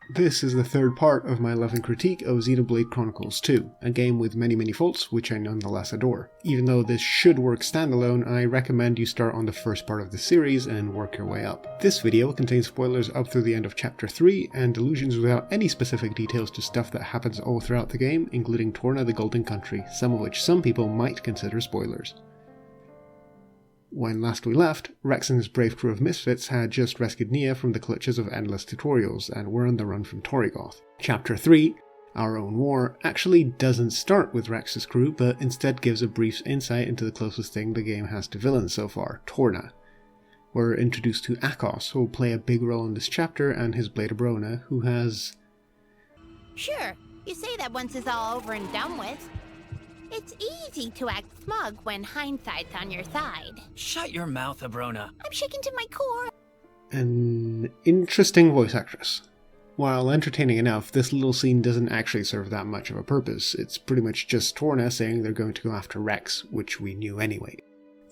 This is the third part of my loving critique of Xenoblade Chronicles 2, a game with many faults which I nonetheless adore. Even though this should work standalone, I recommend you start on the first part of the series and work your way up. This video contains spoilers up through the end of Chapter 3 and allusions without any specific details to stuff that happens all throughout the game, including Tora the Golden Country, some of which some people might consider spoilers. When last we left, Rex and his brave crew of misfits had just rescued Nia from the clutches of endless tutorials and were on the run from Torrigoth. Chapter 3, Our Own War, actually doesn't start with Rex's crew, but instead gives a brief insight into the closest thing the game has to villains so far, Torna. We're introduced to Akhos, who will play a big role in this chapter, and his Blade Brona, who has... Sure, you say that once it's all over and done with. It's easy to act smug when hindsight's on your side. Shut your mouth, Abrona. I'm shaken to my core. An interesting voice actress. While entertaining enough, this little scene doesn't actually serve that much of a purpose. It's pretty much just Torna saying they're going to go after Rex, which we knew anyway.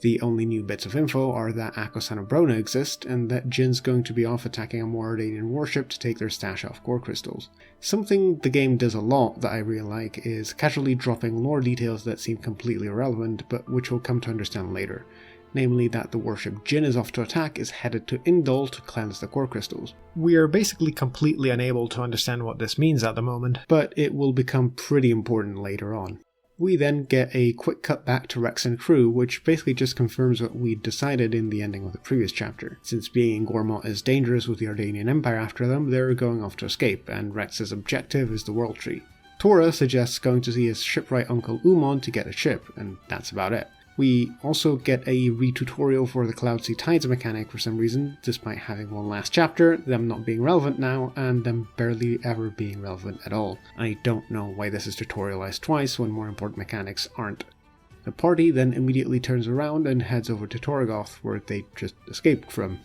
The only new bits of info are that Akhos and Abrona exist, and that Jin's going to be off attacking a Mordanian warship to take their stash of core crystals. Something the game does a lot that I really like is casually dropping lore details that seem completely irrelevant, but which we'll come to understand later. Namely that the warship Jin is off to attack is headed to Indol to cleanse the core crystals. We are basically completely unable to understand what this means at the moment, but it will become pretty important later on. We then get a quick cut back to Rex and crew, which basically just confirms what we'd decided in the ending of the previous chapter. Since being in Gormott is dangerous with the Ardanian Empire after them, they're going off to escape, and Rex's objective is the World Tree. Tora suggests going to see his shipwright uncle Umon to get a ship, and that's about it. We also get a re-tutorial for the Cloudsea Tides mechanic for some reason, despite having one last chapter, them not being relevant now, and them barely ever being relevant at all. I don't know why this is tutorialized twice when more important mechanics aren't. The party then immediately turns around and heads over to Torrigoth, where they just escaped from.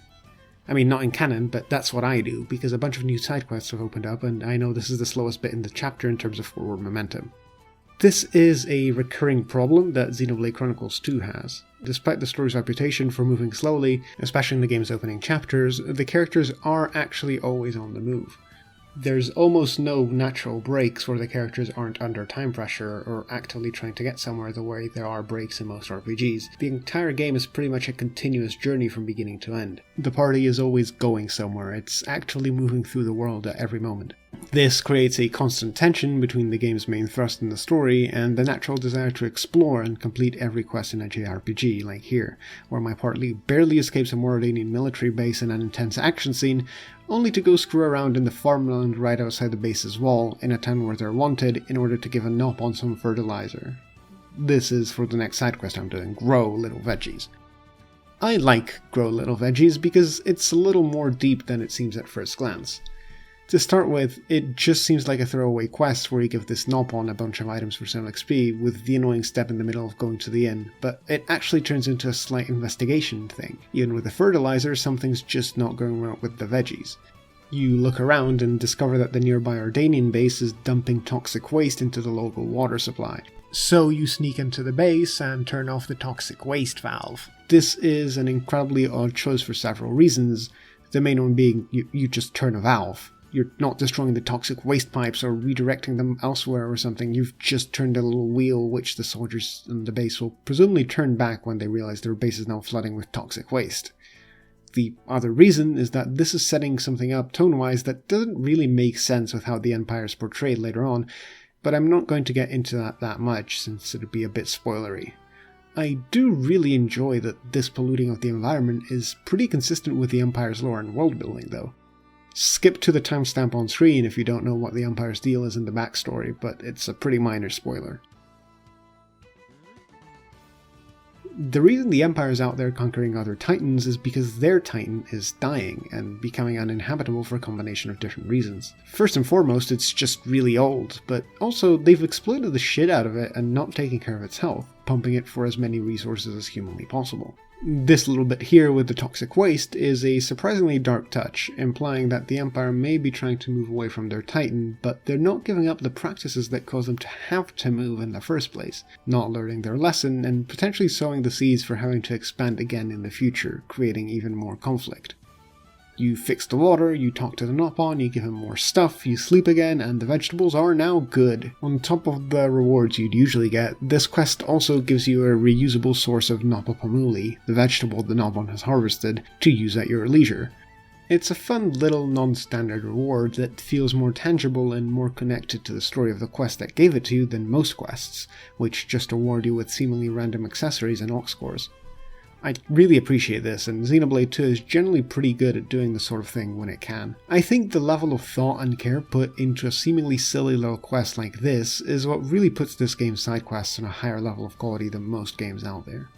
I mean, not in canon, but that's what I do, because a bunch of new sidequests have opened up, and I know this is the slowest bit in the chapter in terms of forward momentum. This is a recurring problem that Xenoblade Chronicles 2 has. Despite the story's reputation for moving slowly, especially in the game's opening chapters, the characters are actually always on the move. There's almost no natural breaks where the characters aren't under time pressure or actively trying to get somewhere the way there are breaks in most RPGs. The entire game is pretty much a continuous journey from beginning to end. The party is always going somewhere, it's actually moving through the world at every moment. This creates a constant tension between the game's main thrust in the story and the natural desire to explore and complete every quest in a JRPG, like here, where my party barely escapes a Mordanian military base in an intense action scene, only to go screw around in the farmland right outside the base's wall, in a town where they're wanted, in order to give a nop on some fertilizer. This is for the next side quest I'm doing, Grow Little Veggies. I like Grow Little Veggies because it's a little more deep than it seems at first glance. To start with, it just seems like a throwaway quest where you give this nop on a bunch of items for some XP, with the annoying step in the middle of going to the inn, but it actually turns into a slight investigation thing. Even with the fertilizer, something's just not going right with the veggies. You look around and discover that the nearby Ardanian base is dumping toxic waste into the local water supply. So you sneak into the base and turn off the toxic waste valve. This is an incredibly odd choice for several reasons, the main one being you just turn a valve. You're not destroying the toxic waste pipes or redirecting them elsewhere or something, you've just turned a little wheel which the soldiers in the base will presumably turn back when they realize their base is now flooding with toxic waste. The other reason is that this is setting something up tone-wise that doesn't really make sense with how the Empire is portrayed later on, but I'm not going to get into that much since it would be a bit spoilery. I do really enjoy that this polluting of the environment is pretty consistent with the Empire's lore and world building though. Skip to the timestamp on screen if you don't know what the Empire's deal is in the backstory, but it's a pretty minor spoiler. The reason the Empire is out there conquering other Titans is because their Titan is dying and becoming uninhabitable for a combination of different reasons. First and foremost, it's just really old, but also they've exploited the shit out of it and not taking care of its health, pumping it for as many resources as humanly possible. This little bit here with the toxic waste is a surprisingly dark touch, implying that the Empire may be trying to move away from their Titan, but they're not giving up the practices that cause them to have to move in the first place, not learning their lesson, and potentially sowing the seeds for having to expand again in the future, creating even more conflict. You fix the water, you talk to the Nopon, you give him more stuff, you sleep again, and the vegetables are now good. On top of the rewards you'd usually get, this quest also gives you a reusable source of Nopopamuli, the vegetable the Nopon has harvested, to use at your leisure. It's a fun little non-standard reward that feels more tangible and more connected to the story of the quest that gave it to you than most quests, which just reward you with seemingly random accessories and Ox scores. I really appreciate this, and Xenoblade 2 is generally pretty good at doing this sort of thing when it can. I think the level of thought and care put into a seemingly silly little quest like this is what really puts this game's side quests on a higher level of quality than most games out there.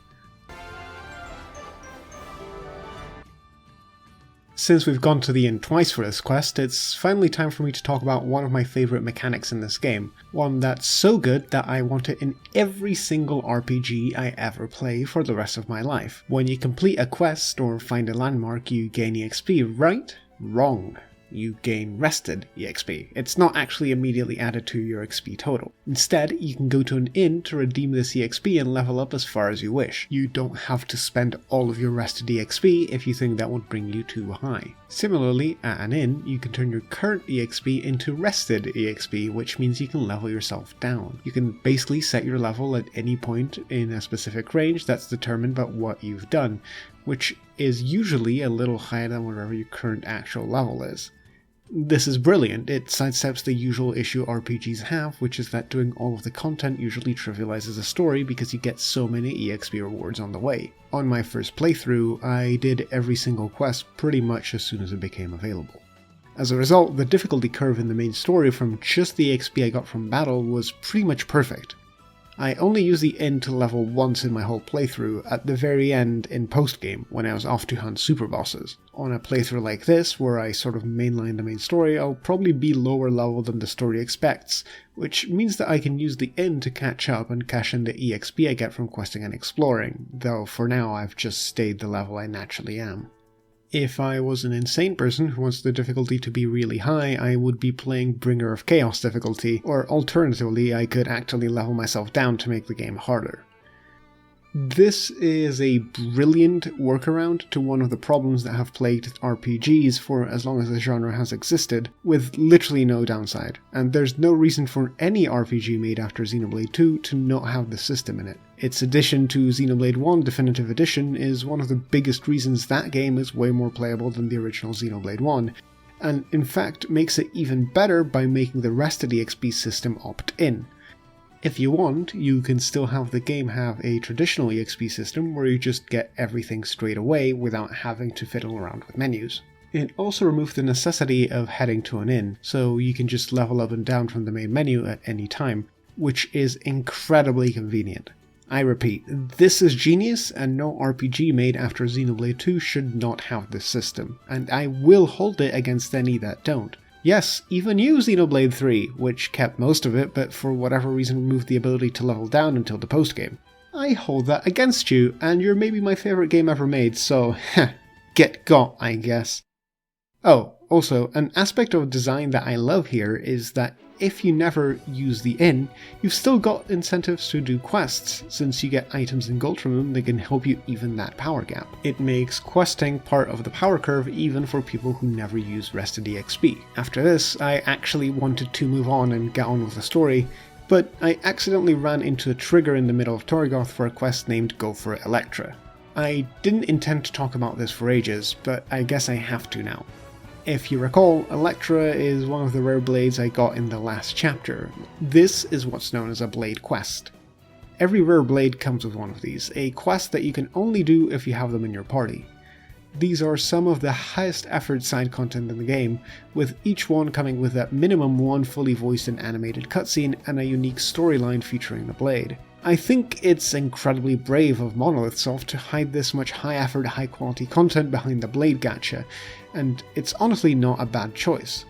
Since we've gone to the inn twice for this quest, it's finally time for me to talk about one of my favourite mechanics in this game. One that's so good that I want it in every single RPG I ever play for the rest of my life. When you complete a quest or find a landmark, you gain EXP, right? Wrong. You gain rested EXP. It's not actually immediately added to your XP total. Instead, you can go to an inn to redeem this EXP and level up as far as you wish. You don't have to spend all of your rested EXP if you think that would bring you too high. Similarly, at an inn, you can turn your current EXP into rested EXP, which means you can level yourself down. You can basically set your level at any point in a specific range that's determined by what you've done, which is usually a little higher than whatever your current actual level is. This is brilliant. It sidesteps the usual issue RPGs have, which is that doing all of the content usually trivializes the story because you get so many EXP rewards on the way. On my first playthrough, I did every single quest pretty much as soon as it became available. As a result, the difficulty curve in the main story from just the XP I got from battle was pretty much perfect. I only used the inn to level once in my whole playthrough, at the very end in post-game, when I was off to hunt super bosses. On a playthrough like this, where I sort of mainline the main story, I'll probably be lower level than the story expects, which means that I can use the inn to catch up and cash in the EXP I get from questing and exploring, though for now I've just stayed the level I naturally am. If I was an insane person who wants the difficulty to be really high, I would be playing Bringer of Chaos difficulty, or alternatively I could actually level myself down to make the game harder. This is a brilliant workaround to one of the problems that have plagued RPGs for as long as the genre has existed, with literally no downside, and there's no reason for any RPG made after Xenoblade 2 to not have this system in it. Its addition to Xenoblade 1 Definitive Edition is one of the biggest reasons that game is way more playable than the original Xenoblade 1, and in fact makes it even better by making the rest of the XP system opt-in. If you want, you can still have the game have a traditional EXP system where you just get everything straight away without having to fiddle around with menus. It also removed the necessity of heading to an inn, so you can just level up and down from the main menu at any time, which is incredibly convenient. I repeat, this is genius, and no RPG made after Xenoblade 2 should not have this system, and I will hold it against any that don't. Yes, even you, Xenoblade 3, which kept most of it, but for whatever reason removed the ability to level down until the post-game. I hold that against you, and you're maybe my favourite game ever made, so get got, I guess. Oh, also, an aspect of design that I love here is that if you never use the inn, you've still got incentives to do quests, since you get items in gold from them that can help you even that power gap. It makes questing part of the power curve even for people who never use rested EXP. After this, I actually wanted to move on and get on with the story, but I accidentally ran into a trigger in the middle of Torgoth for a quest named Go for Electra. I didn't intend to talk about this for ages, but I guess I have to now. If you recall, Electra is one of the rare blades I got in the last chapter. This is what's known as a blade quest. Every rare blade comes with one of these, a quest that you can only do if you have them in your party. These are some of the highest effort side content in the game, with each one coming with at minimum one fully voiced and animated cutscene and a unique storyline featuring the blade. I think it's incredibly brave of MonolithSoft to hide this much high-effort, high-quality content behind the Blade gacha, and it's honestly not a bad choice.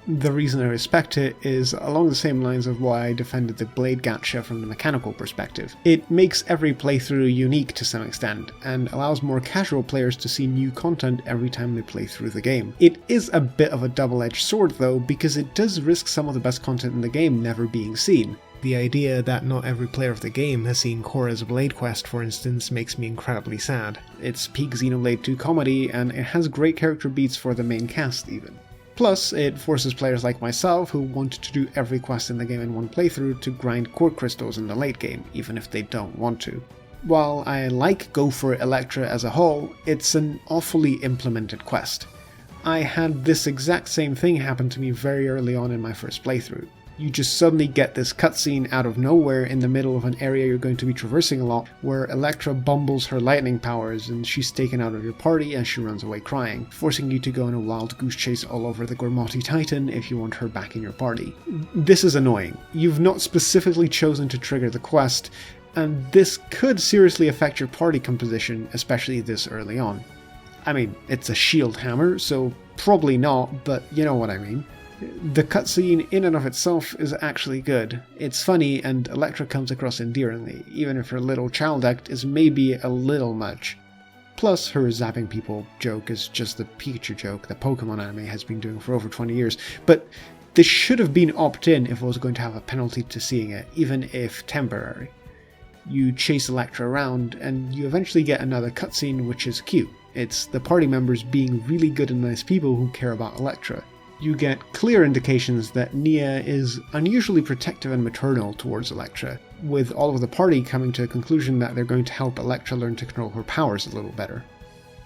The reason I respect it is along the same lines of why I defended the Blade gacha from the mechanical perspective. It makes every playthrough unique to some extent, and allows more casual players to see new content every time they play through the game. It is a bit of a double-edged sword though, because it does risk some of the best content in the game never being seen. The idea that not every player of the game has seen Korra's Blade Quest, for instance, makes me incredibly sad. It's peak Xenoblade 2 comedy, and it has great character beats for the main cast even. Plus, it forces players like myself who want to do every quest in the game in one playthrough to grind core crystals in the late game, even if they don't want to. While I like Go For It Electra as a whole, it's an awfully implemented quest. I had this exact same thing happen to me very early on in my first playthrough. You just suddenly get this cutscene out of nowhere in the middle of an area you're going to be traversing a lot, where Electra bumbles her lightning powers and she's taken out of your party and she runs away crying, forcing you to go on a wild goose chase all over the Gormott Titan if you want her back in your party. This is annoying. You've not specifically chosen to trigger the quest, and this could seriously affect your party composition, especially this early on. I mean, it's a shield hammer, so probably not, but you know what I mean. The cutscene in and of itself is actually good. It's funny, and Electra comes across endearingly, even if her little child act is maybe a little much. Plus, her zapping people joke is just the Pikachu joke that Pokemon anime has been doing for over 20 years, but this should have been opt-in if I was going to have a penalty to seeing it, even if temporary. You chase Electra around, and you eventually get another cutscene which is cute. It's the party members being really good and nice people who care about Electra. You get clear indications that Nia is unusually protective and maternal towards Electra, with all of the party coming to a conclusion that they're going to help Electra learn to control her powers a little better.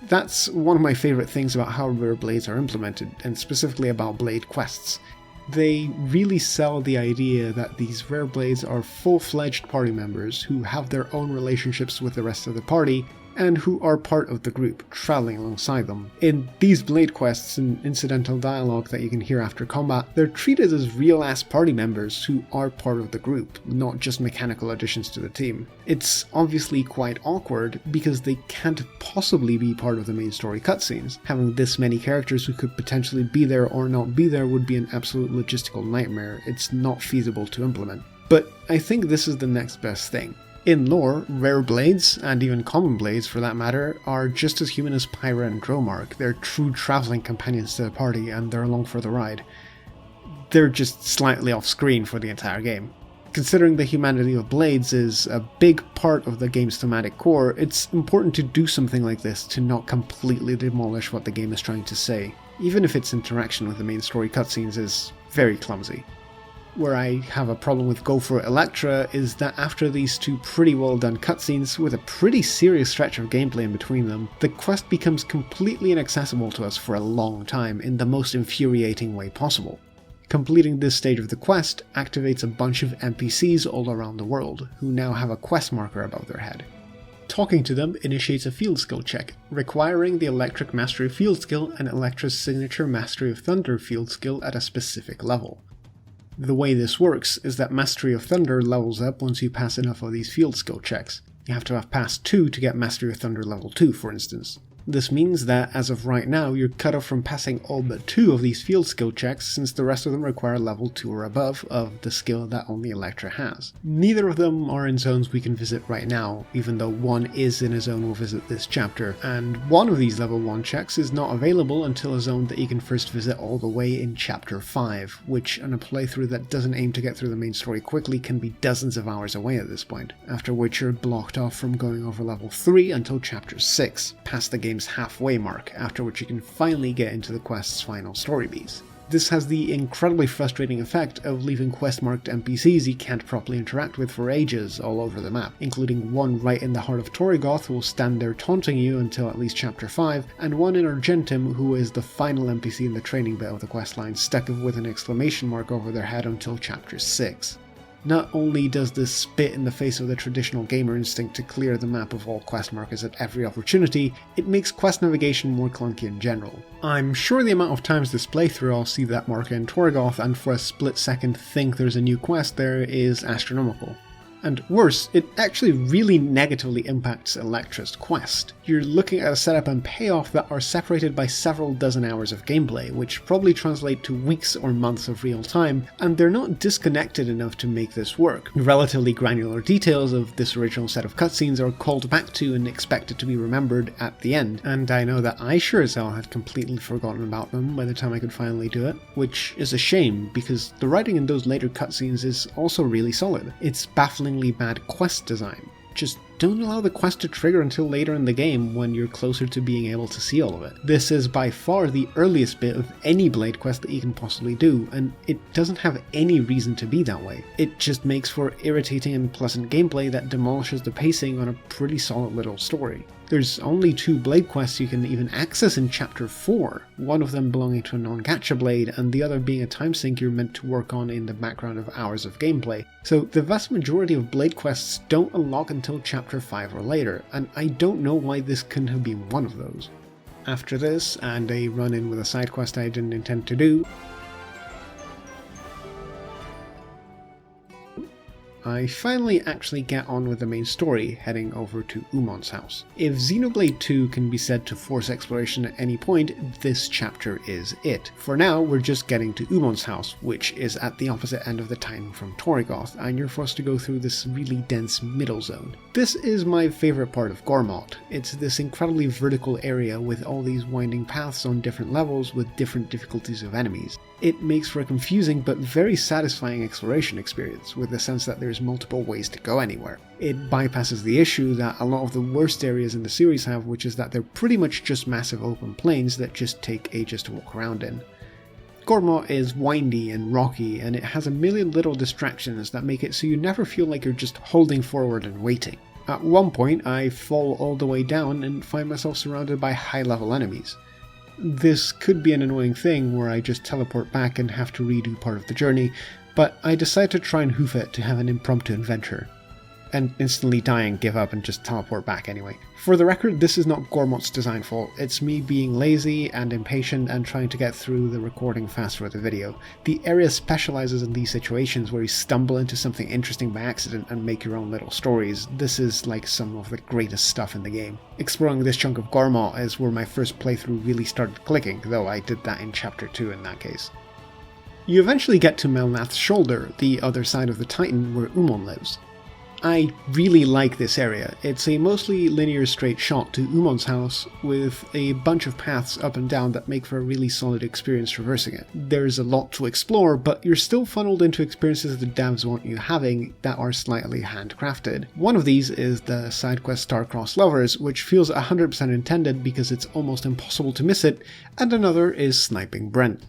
That's one of my favourite things about how rare blades are implemented, and specifically about blade quests. They really sell the idea that these rare blades are full-fledged party members who have their own relationships with the rest of the party, and who are part of the group, travelling alongside them. In these blade quests and incidental dialogue that you can hear after combat, they're treated as real-ass party members who are part of the group, not just mechanical additions to the team. It's obviously quite awkward, because they can't possibly be part of the main story cutscenes. Having this many characters who could potentially be there or not be there would be an absolute logistical nightmare. It's not feasible to implement. But I think this is the next best thing. In lore, rare blades, and even common blades for that matter, are just as human as Pyra and Dromark. They're true travelling companions to the party, and they're along for the ride. They're just slightly off screen for the entire game. Considering the humanity of blades is a big part of the game's thematic core, it's important to do something like this to not completely demolish what the game is trying to say, even if its interaction with the main story cutscenes is very clumsy. Where I have a problem with Go For It Electra is that after these two pretty well done cutscenes, with a pretty serious stretch of gameplay in between them, the quest becomes completely inaccessible to us for a long time in the most infuriating way possible. Completing this stage of the quest activates a bunch of NPCs all around the world, who now have a quest marker above their head. Talking to them initiates a field skill check, requiring the Electric Mastery field skill and Electra's signature Mastery of Thunder field skill at a specific level. The way this works is that Mastery of Thunder levels up once you pass enough of these field skill checks. You have to have passed 2 to get Mastery of Thunder level 2, for instance. This means that, as of right now, you're cut off from passing all but 2 of these field skill checks, since the rest of them require level 2 or above of the skill that only Electra has. Neither of them are in zones we can visit right now, even though one is in a zone we'll visit this chapter, and one of these level 1 checks is not available until a zone that you can first visit all the way in Chapter 5, which on a playthrough that doesn't aim to get through the main story quickly can be dozens of hours away at this point, after which you're blocked off from going over level 3 until Chapter 6, past the game's halfway mark, after which you can finally get into the quest's final story beats. This has the incredibly frustrating effect of leaving quest-marked NPCs you can't properly interact with for ages all over the map, including one right in the heart of Torrigoth who will stand there taunting you until at least Chapter 5, and one in Argentum who is the final NPC in the training bit of the questline, stuck with an exclamation mark over their head until Chapter 6. Not only does this spit in the face of the traditional gamer instinct to clear the map of all quest markers at every opportunity, it makes quest navigation more clunky in general. I'm sure the amount of times this playthrough I'll see that marker in Torrigoth and for a split second think there's a new quest there is astronomical. And worse, it actually really negatively impacts Electra's quest. You're looking at a setup and payoff that are separated by several dozen hours of gameplay, which probably translate to weeks or months of real time, and they're not disconnected enough to make this work. Relatively granular details of this original set of cutscenes are called back to and expected to be remembered at the end, and I know that I sure as hell had completely forgotten about them by the time I could finally do it, which is a shame because the writing in those later cutscenes is also really solid. It's bafflingly bad quest design. Just don't allow the quest to trigger until later in the game when you're closer to being able to see all of it. This is by far the earliest bit of any Blade quest that you can possibly do, and it doesn't have any reason to be that way. It just makes for irritating and pleasant gameplay that demolishes the pacing on a pretty solid little story. There's only 2 Blade quests you can even access in Chapter 4, one of them belonging to a non-gacha blade and the other being a time sink you're meant to work on in the background of hours of gameplay. So the vast majority of Blade quests don't unlock until Chapter 5 or later, and I don't know why this couldn't have been one of those. After this, and a run-in with a side quest I didn't intend to do, I finally actually get on with the main story, heading over to Umon's house. If Xenoblade 2 can be said to force exploration at any point, this chapter is it. For now, we're just getting to Umon's house, which is at the opposite end of the Titan from Torrigoth, and you're forced to go through this really dense middle zone. This is my favourite part of Gormott. It's this incredibly vertical area with all these winding paths on different levels with different difficulties of enemies. It makes for a confusing but very satisfying exploration experience, with the sense that there's multiple ways to go anywhere. It bypasses the issue that a lot of the worst areas in the series have, which is that they're pretty much just massive open plains that just take ages to walk around in. Gormott is windy and rocky, and it has a million little distractions that make it so you never feel like you're just holding forward and waiting. At one point, I fall all the way down and find myself surrounded by high-level enemies. This could be an annoying thing where I just teleport back and have to redo part of the journey, but I decide to try and hoof it to have an impromptu adventure, and instantly die and give up and just teleport back anyway. For the record, this is not Gormott's design fault, it's me being lazy and impatient and trying to get through the recording fast for the video. The area specializes in these situations where you stumble into something interesting by accident and make your own little stories. This is like some of the greatest stuff in the game. Exploring this chunk of Gormott is where my first playthrough really started clicking, though I did that in Chapter 2 in that case. You eventually get to Melnath's Shoulder, the other side of the Titan where Umon lives. I really like this area. It's a mostly linear straight shot to Umon's house with a bunch of paths up and down that make for a really solid experience traversing it. There's a lot to explore, but you're still funneled into experiences the devs want you having that are slightly handcrafted. One of these is the Sidequest Star-Crossed Lovers, which feels 100% intended because it's almost impossible to miss it, and another is Sniping Brent.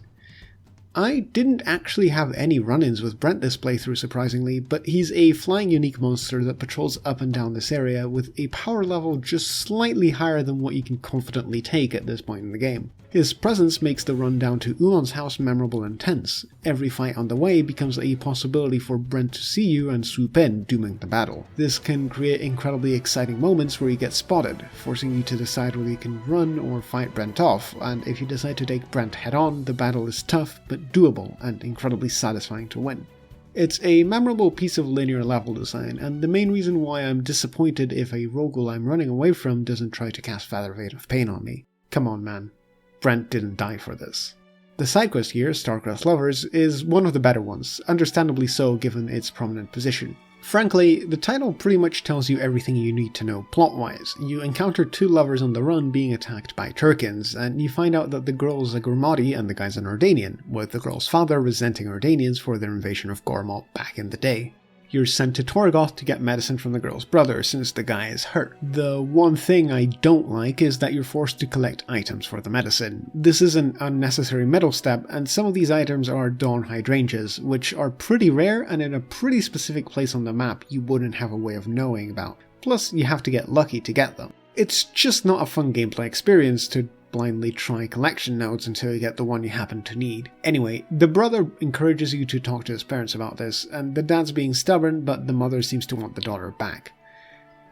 I didn't actually have any run-ins with Brent this playthrough surprisingly, but he's a flying unique monster that patrols up and down this area with a power level just slightly higher than what you can confidently take at this point in the game. His presence makes the run down to Umon's house memorable and tense. Every fight on the way becomes a possibility for Brent to see you and swoop in, dooming the battle. This can create incredibly exciting moments where you get spotted, forcing you to decide whether you can run or fight Brent off, and if you decide to take Brent head on, the battle is tough but doable and incredibly satisfying to win. It's a memorable piece of linear level design, and the main reason why I'm disappointed if a Rogul I'm running away from doesn't try to cast Feather Veil of Pain on me. Come on, man. Brent didn't die for this. The sidequest here, Star-Crossed Lovers, is one of the better ones, understandably so given its prominent position. Frankly, the title pretty much tells you everything you need to know plot-wise. You encounter 2 lovers on the run being attacked by Turkins, and you find out that the girl's a Gormotti and the guy's an Ordanian, with the girl's father resenting Ordanians for their invasion of Gormott back in the day. You're sent to Torrigoth to get medicine from the girl's brother, since the guy is hurt. The one thing I don't like is that you're forced to collect items for the medicine. This is an unnecessary middle step, and some of these items are Dawn Hydrangeas, which are pretty rare and in a pretty specific place on the map you wouldn't have a way of knowing about. Plus, you have to get lucky to get them. It's just not a fun gameplay experience to blindly try collection nodes until you get the one you happen to need. Anyway, the brother encourages you to talk to his parents about this, and the dad's being stubborn, but the mother seems to want the daughter back.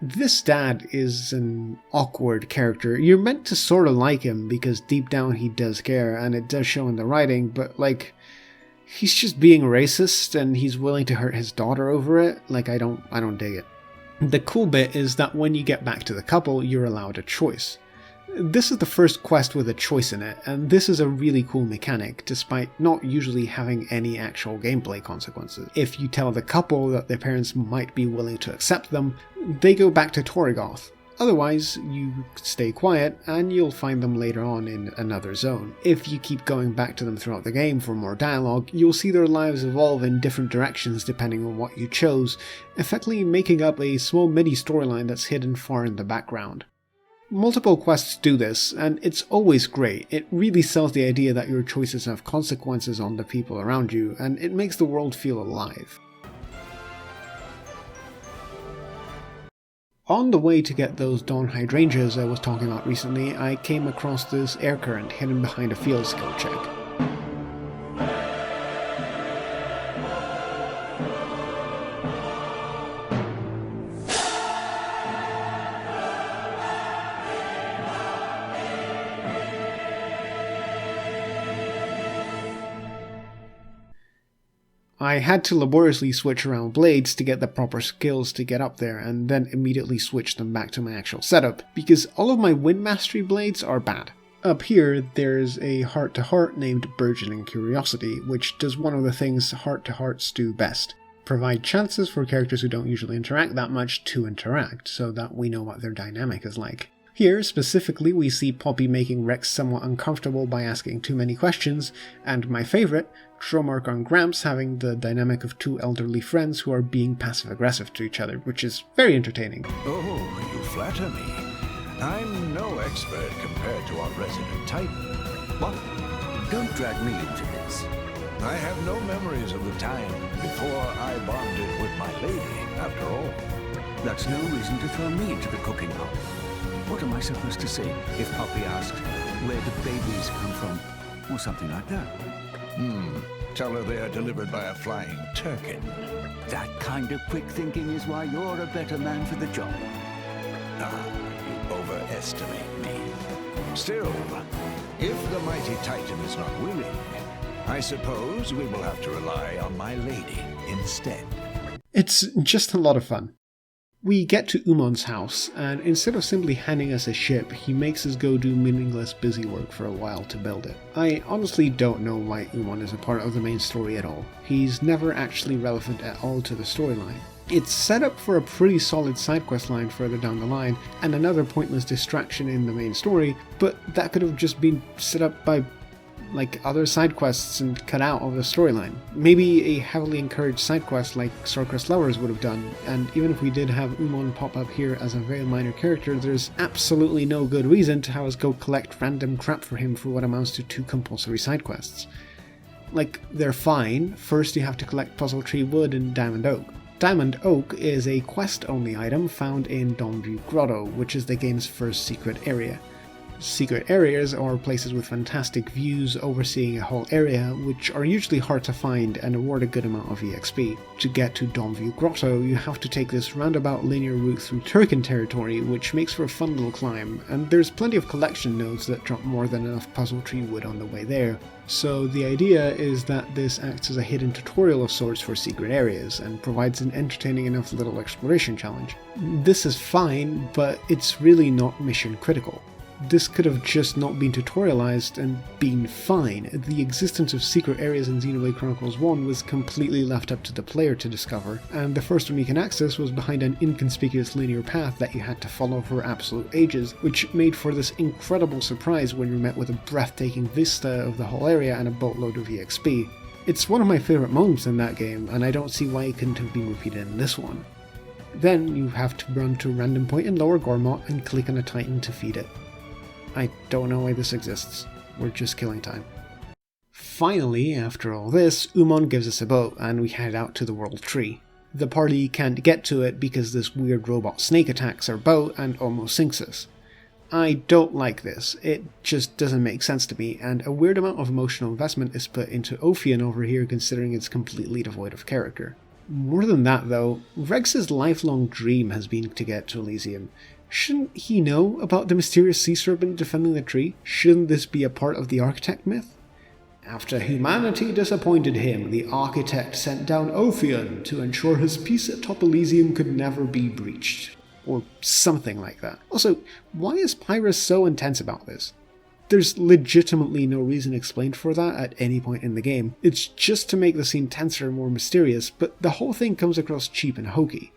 This dad is an awkward character. You're meant to sort of like him because deep down he does care, and it does show in the writing, but He's just being racist and he's willing to hurt his daughter over it. Like, I don't dig it. The cool bit is that when you get back to the couple, you're allowed a choice. This is the first quest with a choice in it, and this is a really cool mechanic, despite not usually having any actual gameplay consequences. If you tell the couple that their parents might be willing to accept them, they go back to Torrigoth. Otherwise, you stay quiet and you'll find them later on in another zone. If you keep going back to them throughout the game for more dialogue, you'll see their lives evolve in different directions depending on what you chose, effectively making up a small mini storyline that's hidden far in the background. Multiple quests do this, and it's always great. It really sells the idea that your choices have consequences on the people around you, and it makes the world feel alive. On the way to get those dawn hydrangeas I was talking about recently, I came across this air current hidden behind a field skill check. I had to laboriously switch around blades to get the proper skills to get up there, and then immediately switch them back to my actual setup, because all of my wind mastery blades are bad. Up here, there's a heart-to-heart named Burgeoning Curiosity, which does one of the things heart-to-hearts do best. Provide chances for characters who don't usually interact that much to interact, so that we know what their dynamic is like. Here, specifically, we see Poppy making Rex somewhat uncomfortable by asking too many questions, and my favourite, Tromark on Gramps having the dynamic of two elderly friends who are being passive-aggressive to each other, which is very entertaining. Oh, you flatter me. I'm no expert compared to our resident Titan. What? Don't drag me into this. I have no memories of the time before I bonded with my lady, after all. That's no reason to throw me into the cooking pot. What am I supposed to say if Poppy asks, where do babies come from? Or something like that. Tell her they are delivered by a flying turkey. That kind of quick thinking is why you're a better man for the job. You overestimate me. Still, if the mighty Titan is not willing, I suppose we will have to rely on my lady instead. It's just a lot of fun. We get to Umon's house, and instead of simply handing us a ship, he makes us go do meaningless busy work for a while to build it. I honestly don't know why Umon is a part of the main story at all. He's never actually relevant at all to the storyline. It's set up for a pretty solid sidequest line further down the line, and another pointless distraction in the main story, but that could have just been set up by other side quests and cut out of the storyline. Maybe a heavily encouraged side quest like Starcrest Lovers would have done, and even if we did have Umon pop up here as a very minor character, there's absolutely no good reason to have us go collect random crap for him for what amounts to 2 compulsory side quests. They're fine. First you have to collect Puzzle Tree Wood and Diamond Oak. Diamond Oak is a quest-only item found in Dawnview Grotto, which is the game's first secret area. Secret areas are places with fantastic views overseeing a whole area, which are usually hard to find and award a good amount of EXP. To get to Dawnview Grotto, you have to take this roundabout linear route through Turken territory, which makes for a fun little climb, and there's plenty of collection nodes that drop more than enough Puzzle Tree Wood on the way there. So the idea is that this acts as a hidden tutorial of sorts for secret areas, and provides an entertaining enough little exploration challenge. This is fine, but it's really not mission critical. This could have just not been tutorialized and been fine. The existence of secret areas in Xenoblade Chronicles 1 was completely left up to the player to discover, and the first one you can access was behind an inconspicuous linear path that you had to follow for absolute ages, which made for this incredible surprise when you're met with a breathtaking vista of the whole area and a boatload of EXP. It's one of my favorite moments in that game, and I don't see why it couldn't have been repeated in this one. Then you have to run to a random point in Lower Gormott and click on a Titan to feed it. I don't know why this exists. We're just killing time. Finally, after all this, Umon gives us a boat and we head out to the World Tree. The party can't get to it because this weird robot snake attacks our boat and almost sinks us. I don't like this. It just doesn't make sense to me, and a weird amount of emotional investment is put into Ophion over here considering it's completely devoid of character. More than that though, Rex's lifelong dream has been to get to Elysium. Shouldn't he know about the mysterious sea serpent defending the tree? Shouldn't this be a part of the architect myth? After humanity disappointed him, the architect sent down Ophion to ensure his peace atop Elysium could never be breached. Or something like that. Also, why is Pyra so intense about this? There's legitimately no reason explained for that at any point in the game. It's just to make the scene tenser and more mysterious, but the whole thing comes across cheap and hokey.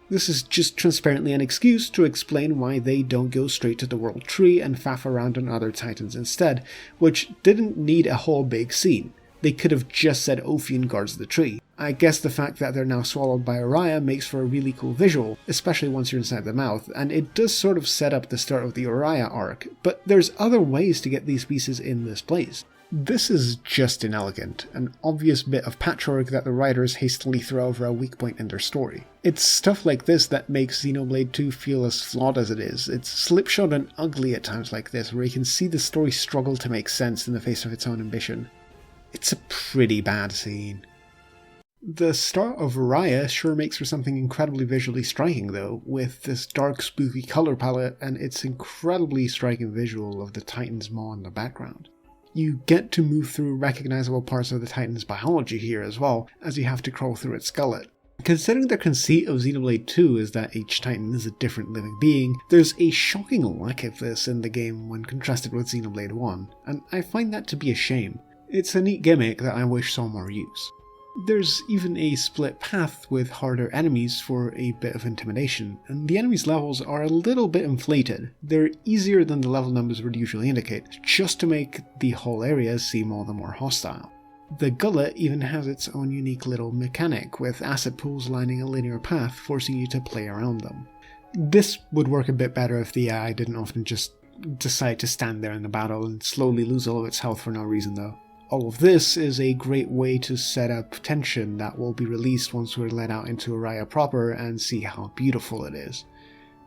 This is just transparently an excuse to explain why they don't go straight to the World Tree and faff around on other titans instead, which didn't need a whole big scene. They could have just said Ophion guards the tree. I guess the fact that they're now swallowed by Uraya makes for a really cool visual, especially once you're inside the mouth, and it does sort of set up the start of the Uraya arc, but there's other ways to get these pieces in this place. This is just inelegant, an obvious bit of patchwork that the writers hastily throw over a weak point in their story. It's stuff like this that makes Xenoblade 2 feel as flawed as it is. It's slipshod and ugly at times like this, where you can see the story struggle to make sense in the face of its own ambition. It's a pretty bad scene. The start of Uraya sure makes for something incredibly visually striking though, with this dark spooky color palette and its incredibly striking visual of the Titan's maw in the background. You get to move through recognizable parts of the Titan's biology here as well, as you have to crawl through its skeleton. Considering the conceit of Xenoblade 2 is that each Titan is a different living being, there's a shocking lack of this in the game when contrasted with Xenoblade 1, and I find that to be a shame. It's a neat gimmick that I wish saw more use. There's even a split path with harder enemies for a bit of intimidation, and the enemies' levels are a little bit inflated. They're easier than the level numbers would usually indicate, just to make the whole area seem all the more hostile. The gullet even has its own unique little mechanic, with acid pools lining a linear path, forcing you to play around them. This would work a bit better if the AI didn't often just decide to stand there in the battle and slowly lose all of its health for no reason though. All of this is a great way to set up tension that will be released once we're let out into Uraya proper and see how beautiful it is.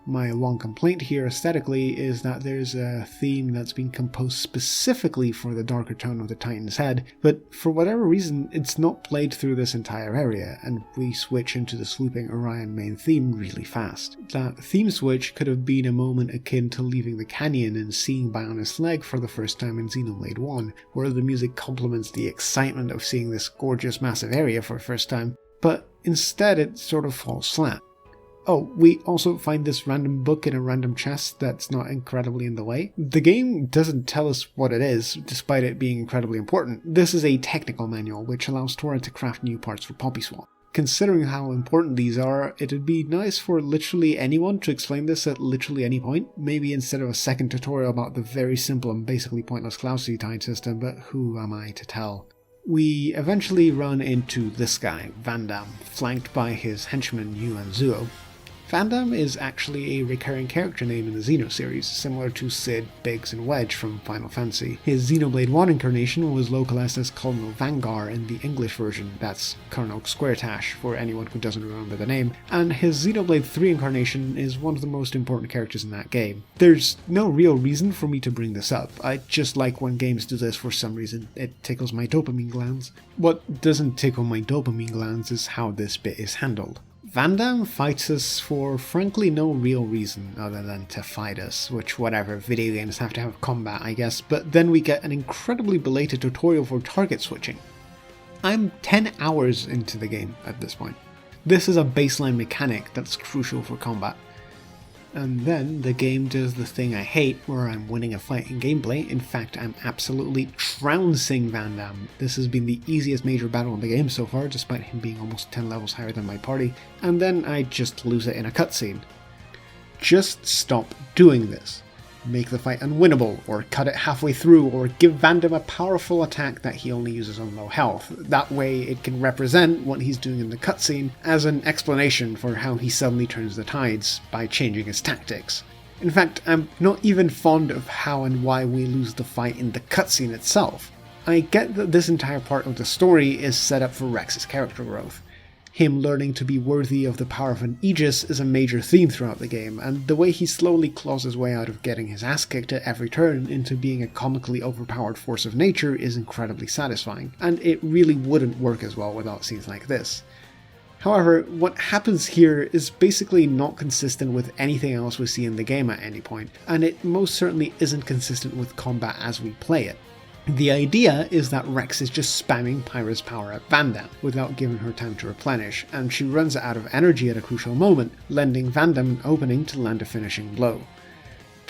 My one complaint here aesthetically is that there's a theme that's been composed specifically for the darker tone of the Titan's head, but for whatever reason it's not played through this entire area, and we switch into the swooping Urayan main theme really fast. That theme switch could have been a moment akin to leaving the canyon and seeing Bionis Leg for the first time in Xenoblade 1, where the music complements the excitement of seeing this gorgeous massive area for the first time, but instead it sort of falls flat. Oh, we also find this random book in a random chest that's not incredibly in the way. The game doesn't tell us what it is, despite it being incredibly important. This is a technical manual, which allows Tora to craft new parts for Poppy Swap. Considering how important these are, it'd be nice for literally anyone to explain this at literally any point, maybe instead of a second tutorial about the very simple and basically pointless Clousy Tide system, but who am I to tell? We eventually run into this guy, Vandham, flanked by his henchmen Yu and Zuo. Vandham is actually a recurring character name in the Xeno series, similar to Sid, Biggs, and Wedge from Final Fantasy. His Xenoblade 1 incarnation was localized as Colonel Vangar in the English version, that's Colonel Squaretash for anyone who doesn't remember the name, and his Xenoblade 3 incarnation is one of the most important characters in that game. There's no real reason for me to bring this up, I just like when games do this for some reason, it tickles my dopamine glands. What doesn't tickle my dopamine glands is how this bit is handled. Vandham fights us for frankly no real reason other than to fight us, which whatever, video games have to have combat I guess, but then we get an incredibly belated tutorial for target switching. I'm 10 hours into the game at this point. This is a baseline mechanic that's crucial for combat. And then the game does the thing I hate, where I'm winning a fight in gameplay. In fact, I'm absolutely trouncing Vandham. This has been the easiest major battle in the game so far, despite him being almost 10 levels higher than my party, and then I just lose it in a cutscene. Just stop doing this. Make the fight unwinnable, or cut it halfway through, or give Vandham a powerful attack that he only uses on low health. That way it can represent what he's doing in the cutscene as an explanation for how he suddenly turns the tides by changing his tactics. In fact, I'm not even fond of how and why we lose the fight in the cutscene itself. I get that this entire part of the story is set up for Rex's character growth. Him learning to be worthy of the power of an Aegis is a major theme throughout the game, and the way he slowly claws his way out of getting his ass kicked at every turn into being a comically overpowered force of nature is incredibly satisfying, and it really wouldn't work as well without scenes like this. However, what happens here is basically not consistent with anything else we see in the game at any point, and it most certainly isn't consistent with combat as we play it. The idea is that Rex is just spamming Pyra's power at Vandham without giving her time to replenish, and she runs out of energy at a crucial moment, lending Vandham an opening to land a finishing blow.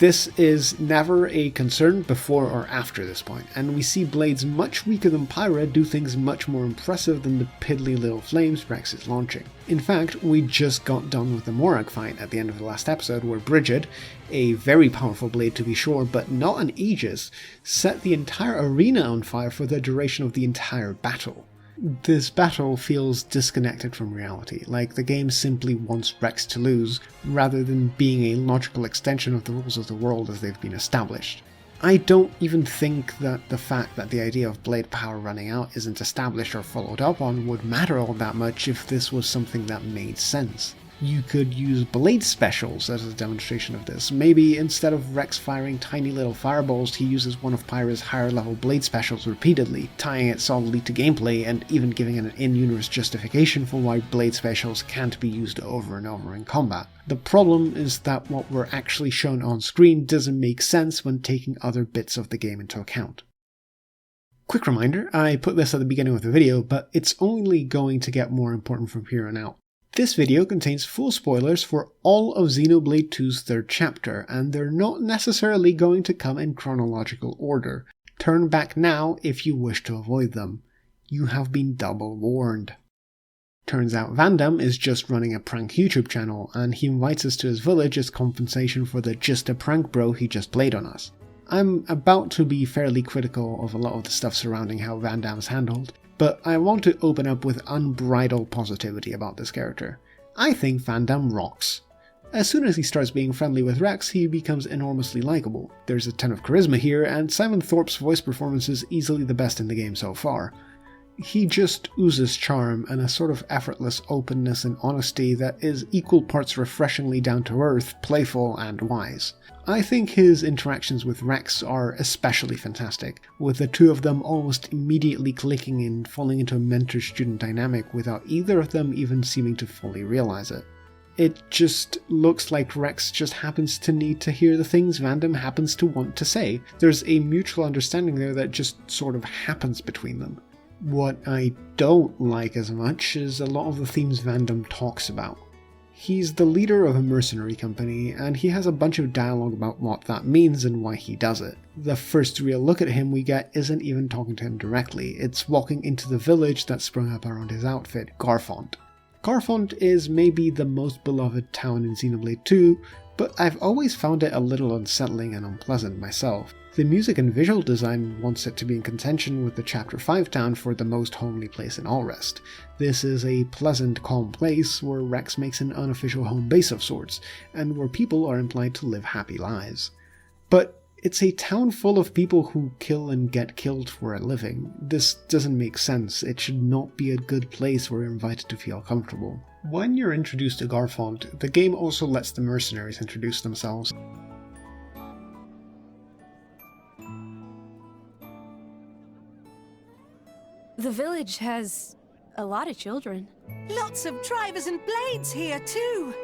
This is never a concern before or after this point, and we see blades much weaker than Pyra do things much more impressive than the piddly little flames Rex is launching. In fact, we just got done with the Morag fight at the end of the last episode where Brigid, a very powerful blade to be sure, but not an Aegis, set the entire arena on fire for the duration of the entire battle. This battle feels disconnected from reality, like the game simply wants Rex to lose, rather than being a logical extension of the rules of the world as they've been established. I don't even think that the fact that the idea of blade power running out isn't established or followed up on would matter all that much if this was something that made sense. You could use blade specials as a demonstration of this. Maybe instead of Rex firing tiny little fireballs, he uses one of Pyra's higher level blade specials repeatedly, tying it solidly to gameplay and even giving an in-universe justification for why blade specials can't be used over and over in combat. The problem is that what we're actually shown on screen doesn't make sense when taking other bits of the game into account. Quick reminder, I put this at the beginning of the video, but it's only going to get more important from here on out. This video contains full spoilers for all of Xenoblade 2's third chapter, and they're not necessarily going to come in chronological order. Turn back now if you wish to avoid them. You have been double warned. Turns out Vandham is just running a prank YouTube channel, and he invites us to his village as compensation for the just a prank bro he just played on us. I'm about to be fairly critical of a lot of the stuff surrounding how Vandham's handled, but I want to open up with unbridled positivity about this character. I think Vandham rocks. As soon as he starts being friendly with Rex, he becomes enormously likable. There's a ton of charisma here, and Simon Thorpe's voice performance is easily the best in the game so far. He just oozes charm and a sort of effortless openness and honesty that is equal parts refreshingly down-to-earth, playful, and wise. I think his interactions with Rex are especially fantastic, with the two of them almost immediately clicking and falling into a mentor-student dynamic without either of them even seeming to fully realize it. It just looks like Rex just happens to need to hear the things Vandham happens to want to say. There's a mutual understanding there that just sort of happens between them. What I don't like as much is a lot of the themes Vandham talks about. He's the leader of a mercenary company, and he has a bunch of dialogue about what that means and why he does it. The first real look at him we get isn't even talking to him directly, it's walking into the village that sprung up around his outfit, Garfont. Garfont is maybe the most beloved town in Xenoblade 2, but I've always found it a little unsettling and unpleasant myself. The music and visual design wants it to be in contention with the Chapter 5 town for the most homely place in Allrest. This is a pleasant, calm place where Rex makes an unofficial home base of sorts, and where people are implied to live happy lives. But it's a town full of people who kill and get killed for a living. This doesn't make sense. It should not be a good place where you're invited to feel comfortable. When you're introduced to Garfont, the game also lets the mercenaries introduce themselves. The village has a lot of children. Lots of drivers and blades here too.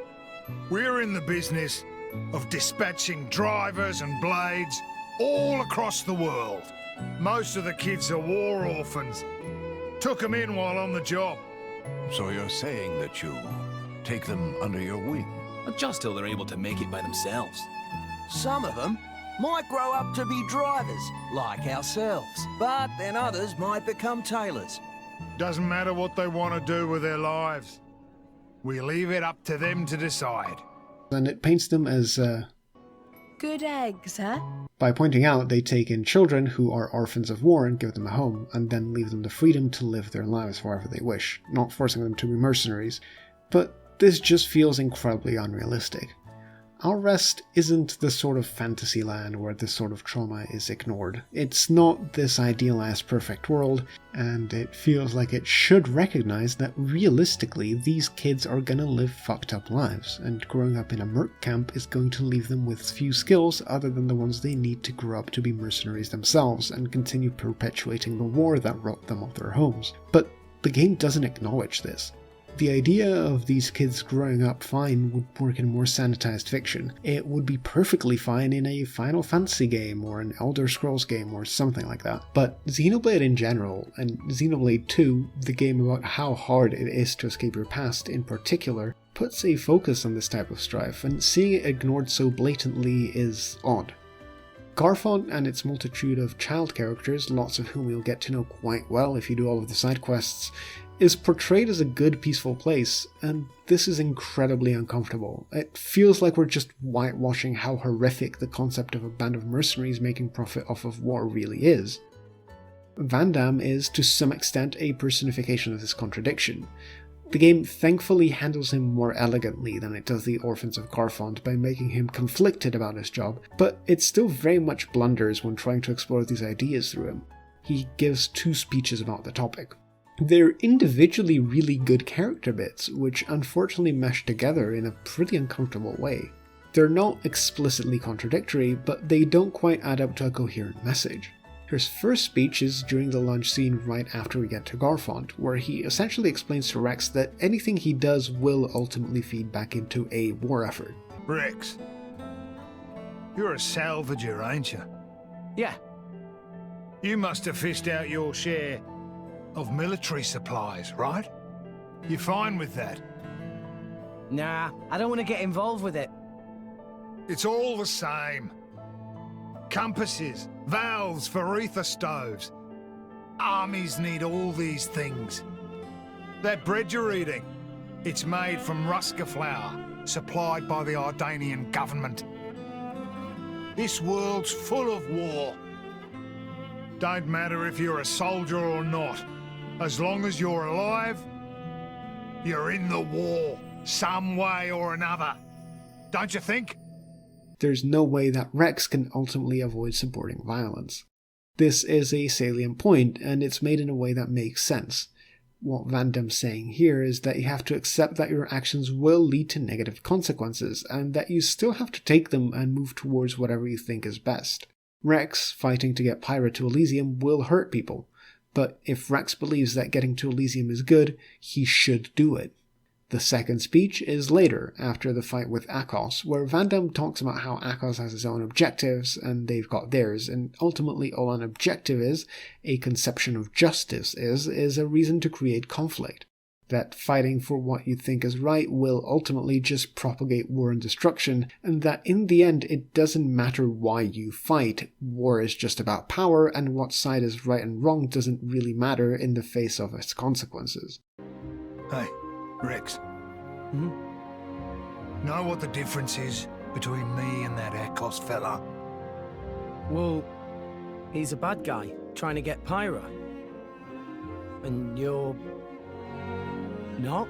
We're in the business of dispatching drivers and blades all across the world. Most of the kids are war orphans. Took them in while on the job. So you're saying that you take them under your wing? Just till they're able to make it by themselves. Some of them might grow up to be drivers, like ourselves, but then others might become tailors. Doesn't matter what they want to do with their lives. We leave it up to them to decide. And it paints them as, Good eggs, huh? by pointing out they take in children who are orphans of war and give them a home, and then leave them the freedom to live their lives however they wish, not forcing them to be mercenaries. But this just feels incredibly unrealistic. Allrest isn't the sort of fantasy land where this sort of trauma is ignored. It's not this idealized perfect world, and it feels like it should recognize that realistically these kids are gonna live fucked up lives, and growing up in a merc camp is going to leave them with few skills other than the ones they need to grow up to be mercenaries themselves and continue perpetuating the war that robbed them of their homes. But the game doesn't acknowledge this. The idea of these kids growing up fine would work in more sanitized fiction. It would be perfectly fine in a Final Fantasy game or an Elder Scrolls game or something like that. But Xenoblade in general, and Xenoblade 2, the game about how hard it is to escape your past in particular, puts a focus on this type of strife, and seeing it ignored so blatantly is odd. Garfont and its multitude of child characters, lots of whom you'll get to know quite well if you do all of the side quests, is portrayed as a good, peaceful place, and this is incredibly uncomfortable. It feels like we're just whitewashing how horrific the concept of a band of mercenaries making profit off of war really is. Vandham is, to some extent, a personification of this contradiction. The game thankfully handles him more elegantly than it does the Orphans of Garfont by making him conflicted about his job, but it still very much blunders when trying to explore these ideas through him. He gives 2 speeches about the topic. They're individually really good character bits, which unfortunately mesh together in a pretty uncomfortable way. They're not explicitly contradictory, but they don't quite add up to a coherent message. His first speech is during the lunch scene right after we get to Garfont, where he essentially explains to Rex that anything he does will ultimately feed back into a war effort. Rex, you're a salvager, ain't you? Yeah. You must have fished out your share of military supplies, right? You fine with that? Nah, I don't want to get involved with it. It's all the same. Compasses, valves for ether stoves. Armies need all these things. That bread you're eating, it's made from ruska flour, supplied by the Ardanian government. This world's full of war. Don't matter if you're a soldier or not. As long as you're alive, you're in the war, some way or another. Don't you think? There's no way that Rex can ultimately avoid supporting violence. This is a salient point, and it's made in a way that makes sense. What Vandham's saying here is that you have to accept that your actions will lead to negative consequences, and that you still have to take them and move towards whatever you think is best. Rex, fighting to get Pyra to Elysium, will hurt people. But if Rex believes that getting to Elysium is good, he should do it. The second speech is later, after the fight with Akhos, where Vandham talks about how Akhos has his own objectives, and they've got theirs, and ultimately all an objective is, a conception of justice is a reason to create conflict. That fighting for what you think is right will ultimately just propagate war and destruction, and that in the end it doesn't matter why you fight. War is just about power, and what side is right and wrong doesn't really matter in the face of its consequences. Hey, Rex. Know what the difference is between me and that Akhos fella? Well, he's a bad guy, trying to get Pyra. And you're... not?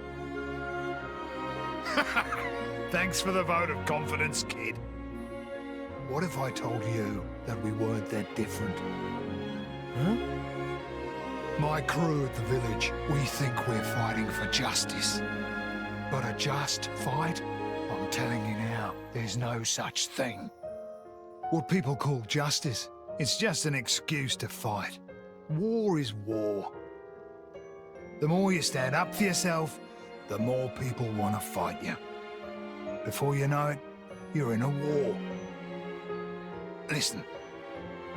Thanks for the vote of confidence, kid. What if I told you that we weren't that different? Huh? My crew at the village, we think we're fighting for justice. But a just fight? I'm telling you now, there's no such thing. What people call justice, it's just an excuse to fight. War is war. The more you stand up for yourself, the more people want to fight you. Before you know it, you're in a war. Listen,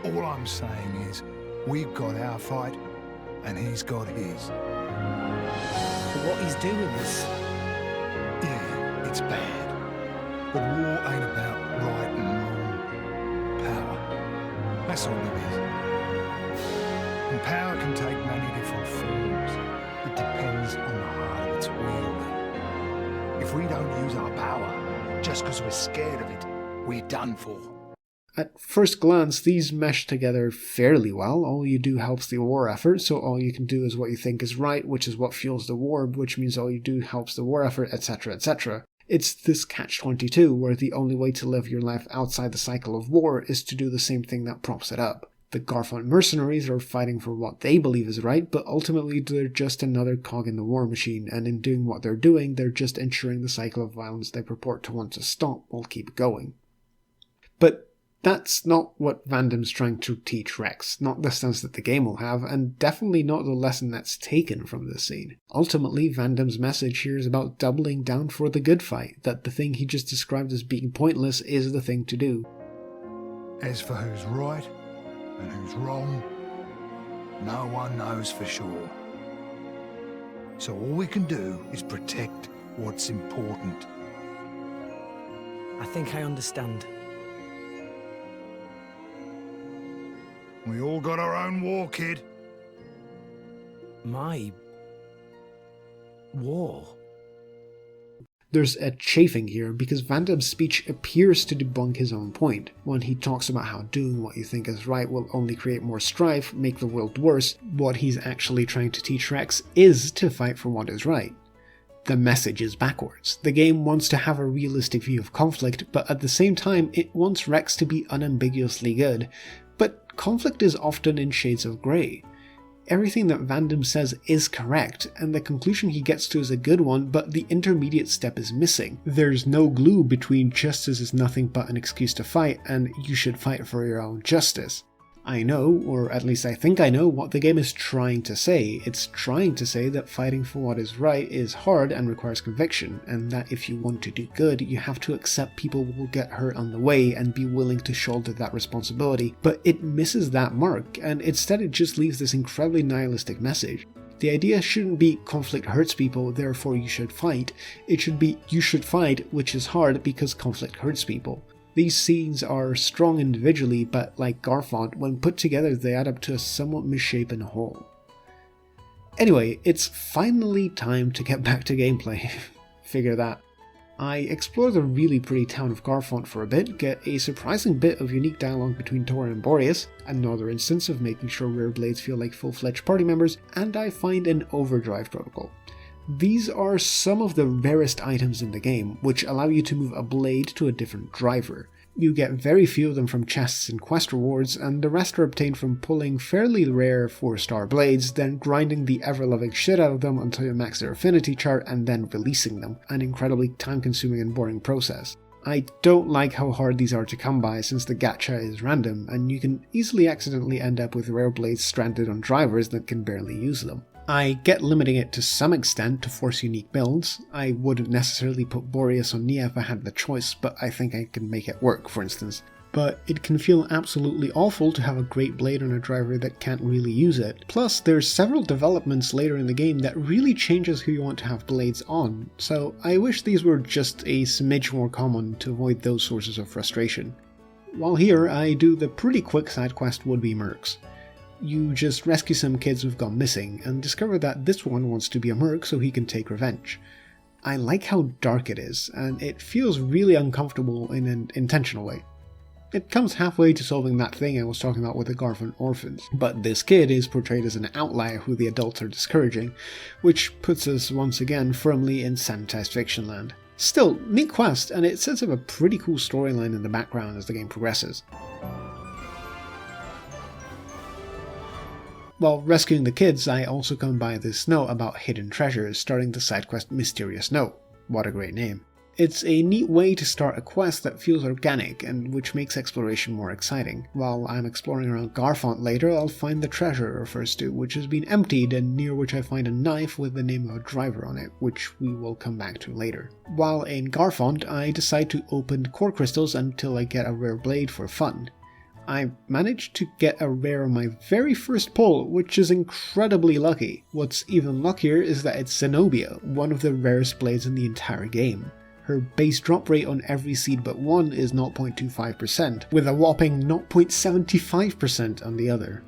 all I'm saying is, we've got our fight, and he's got his. But what he's doing is... Yeah, it's bad. But war ain't about right and wrong. Power. That's all it is. And power can take many different forms. It depends on the heart of its wielder. If we don't use our power, just because we're scared of it, we're done for. At first glance, these mesh together fairly well. All you do helps the war effort, so all you can do is what you think is right, which is what fuels the war, which means all you do helps the war effort, etc., etc. It's this catch-22, where the only way to live your life outside the cycle of war is to do the same thing that props it up. The Garfont mercenaries are fighting for what they believe is right, but ultimately they're just another cog in the war machine, and in doing what they're doing, they're just ensuring the cycle of violence they purport to want to stop will keep going. But That's not what Vandham's trying to teach Rex, not the sense that the game will have, and definitely not the lesson that's taken from this scene. Ultimately, Vandham's message here is about doubling down for the good fight, that the thing he just described as being pointless is the thing to do. As for who's right and who's wrong, no one knows for sure. So all we can do is protect what's important. I think I understand. We all got our own war, kid. My... war? There's a chafing here because Vandham's speech appears to debunk his own point. When he talks about how doing what you think is right will only create more strife, make the world worse, what he's actually trying to teach Rex is to fight for what is right. The message is backwards. The game wants to have a realistic view of conflict, but at the same time it wants Rex to be unambiguously good. But conflict is often in shades of grey. Everything that Vandham says is correct, and the conclusion he gets to is a good one, but the intermediate step is missing. There's no glue between justice is nothing but an excuse to fight and you should fight for your own justice. I know, or at least I think I know, what the game is trying to say. It's trying to say that fighting for what is right is hard and requires conviction, and that if you want to do good, you have to accept people will get hurt on the way and be willing to shoulder that responsibility. But it misses that mark, and instead it just leaves this incredibly nihilistic message. The idea shouldn't be conflict hurts people, therefore you should fight. It should be you should fight, which is hard because conflict hurts people. These scenes are strong individually, but like Garfont, when put together they add up to a somewhat misshapen whole. Anyway, it's finally time to get back to gameplay. Figure that. I explore the really pretty town of Garfont for a bit, get a surprising bit of unique dialogue between Tora and Boreas, another instance of making sure rare blades feel like full-fledged party members, and I find an Overdrive Protocol. These are some of the rarest items in the game, which allow you to move a blade to a different driver. You get very few of them from chests and quest rewards, and the rest are obtained from pulling fairly rare 4-star blades, then grinding the ever-loving shit out of them until you max their affinity chart, and then releasing them, an incredibly time-consuming and boring process. I don't like how hard these are to come by since the gacha is random, and you can easily accidentally end up with rare blades stranded on drivers that can barely use them. I get limiting it to some extent to force unique builds. I wouldn't necessarily put Boreas on Nia if I had the choice, but I think I can make it work, for instance. But it can feel absolutely awful to have a great blade on a driver that can't really use it. Plus, there's several developments later in the game that really changes who you want to have blades on, so I wish these were just a smidge more common to avoid those sources of frustration. While here, I do the pretty quick side quest would-be Mercs. You just rescue some kids who've gone missing, and discover that this one wants to be a Merc so he can take revenge. I like how dark it is, and it feels really uncomfortable in an intentional way. It comes halfway to solving that thing I was talking about with the Garfont orphans, but this kid is portrayed as an outlier who the adults are discouraging, which puts us once again firmly in sanitized fiction land. Still, neat quest, and it sets up a pretty cool storyline in the background as the game progresses. While rescuing the kids, I also come by this note about hidden treasures, starting the side quest Mysterious Note. What a great name. It's a neat way to start a quest that feels organic and which makes exploration more exciting. While I'm exploring around Garfont later, I'll find the treasure it refers to, which has been emptied, and near which I find a knife with the name of a driver on it, which we will come back to later. While in Garfont, I decide to open core crystals until I get a rare blade for fun. I managed to get a rare on my very first pull, which is incredibly lucky. What's even luckier is that it's Zenobia, one of the rarest blades in the entire game. Her base drop rate on every seed but one is 0.25%, with a whopping 0.75% on the other.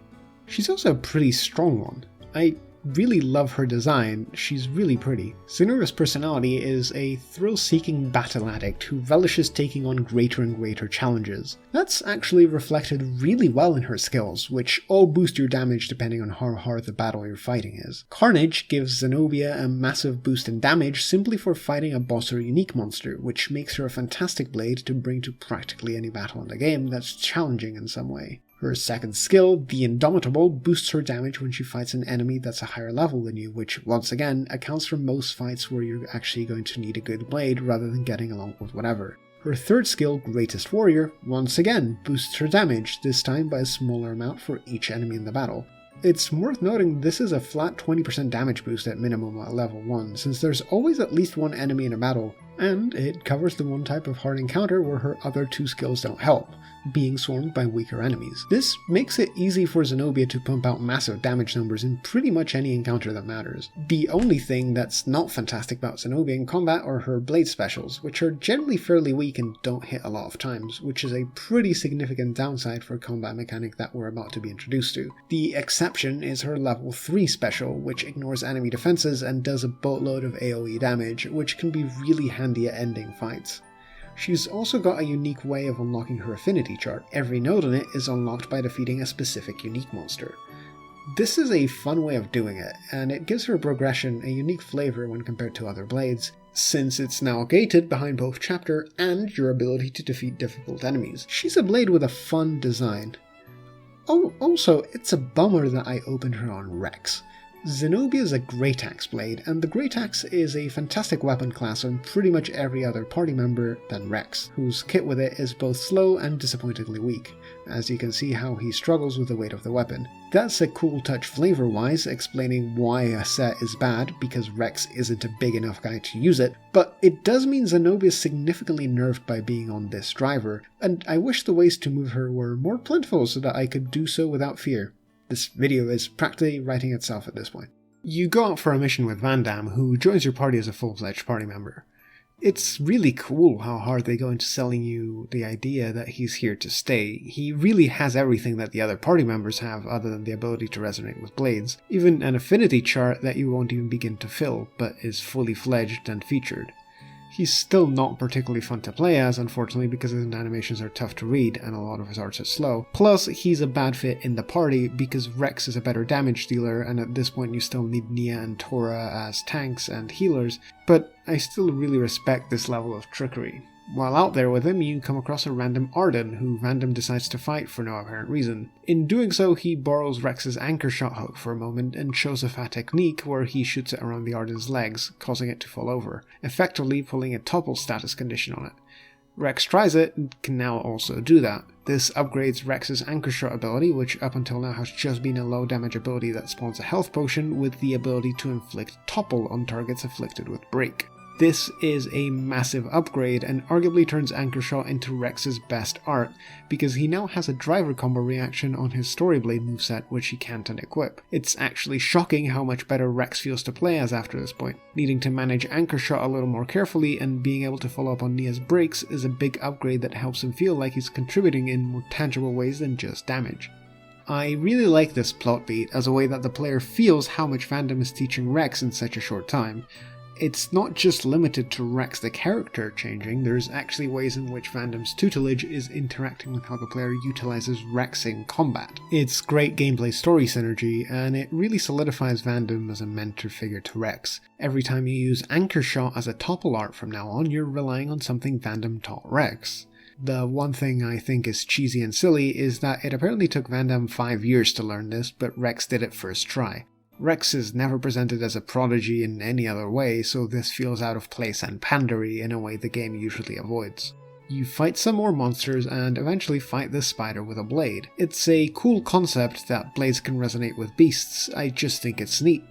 She's also a pretty strong one. I really love her design, she's really pretty. Zenobia's personality is a thrill-seeking battle addict who relishes taking on greater and greater challenges. That's actually reflected really well in her skills, which all boost your damage depending on how hard the battle you're fighting is. Carnage gives Zenobia a massive boost in damage simply for fighting a boss or unique monster, which makes her a fantastic blade to bring to practically any battle in the game that's challenging in some way. Her second skill, the Indomitable, boosts her damage when she fights an enemy that's a higher level than you, which once again accounts for most fights where you're actually going to need a good blade rather than getting along with whatever. Her third skill, Greatest Warrior, once again boosts her damage, this time by a smaller amount for each enemy in the battle. It's worth noting this is a flat 20% damage boost at minimum at level 1, since there's always at least one enemy in a battle, and it covers the one type of hard encounter where her other two skills don't help, being swarmed by weaker enemies. This makes it easy for Zenobia to pump out massive damage numbers in pretty much any encounter that matters. The only thing that's not fantastic about Zenobia in combat are her blade specials, which are generally fairly weak and don't hit a lot of times, which is a pretty significant downside for a combat mechanic that we're about to be introduced to. The exception is her level 3 special, which ignores enemy defenses and does a boatload of AoE damage, which can be really handy at ending fights. She's also got a unique way of unlocking her affinity chart. Every node on it is unlocked by defeating a specific unique monster. This is a fun way of doing it, and it gives her progression a unique flavor when compared to other blades, since it's now gated behind both chapter and your ability to defeat difficult enemies. She's a blade with a fun design. Oh, also, it's a bummer that I opened her on Rex. Zenobia is a Great Axe blade, and the Great Axe is a fantastic weapon class on pretty much every other party member than Rex, whose kit with it is both slow and disappointingly weak, as you can see how he struggles with the weight of the weapon. That's a cool touch flavor-wise, explaining why a set is bad, because Rex isn't a big enough guy to use it, but it does mean Zenobia is significantly nerfed by being on this driver, and I wish the ways to move her were more plentiful so that I could do so without fear. This video is practically writing itself at this point. You go out for a mission with Vandham, who joins your party as a full-fledged party member. It's really cool how hard they go into selling you the idea that he's here to stay. He really has everything that the other party members have other than the ability to resonate with blades, even an affinity chart that you won't even begin to fill, but is fully fledged and featured. He's still not particularly fun to play as, unfortunately, because his animations are tough to read and a lot of his arts are slow. Plus, he's a bad fit in the party because Rex is a better damage dealer, and at this point you still need Nia and Tora as tanks and healers, but I still really respect this level of trickery. While out there with him, you come across a random Arden, who Vandham decides to fight for no apparent reason. In doing so, he borrows Rex's anchor shot hook for a moment and shows off a technique where he shoots it around the Arden's legs, causing it to fall over, effectively pulling a topple status condition on it. Rex tries it and can now also do that. This upgrades Rex's anchor shot ability, which up until now has just been a low damage ability that spawns a health potion, with the ability to inflict topple on targets afflicted with break. This is a massive upgrade and arguably turns Anchor Shot into Rex's best art, because he now has a driver combo reaction on his Storyblade moveset which he can't unequip. It's actually shocking how much better Rex feels to play as after this point. Needing to manage Anchor Shot a little more carefully and being able to follow up on Nia's breaks is a big upgrade that helps him feel like he's contributing in more tangible ways than just damage. I really like this plot beat as a way that the player feels how much Vandham is teaching Rex in such a short time. It's not just limited to Rex the character changing, there's actually ways in which Vandham's tutelage is interacting with how the player utilizes Rex in combat. It's great gameplay story synergy, and it really solidifies Vandham as a mentor figure to Rex. Every time you use Anchor Shot as a topple art from now on, you're relying on something Vandham taught Rex. The one thing I think is cheesy and silly is that it apparently took Vandham 5 years to learn this, but Rex did it first try. Rex is never presented as a prodigy in any other way, so this feels out of place and pandery in a way the game usually avoids. You fight some more monsters and eventually fight this spider with a blade. It's a cool concept that blades can resonate with beasts, I just think it's neat.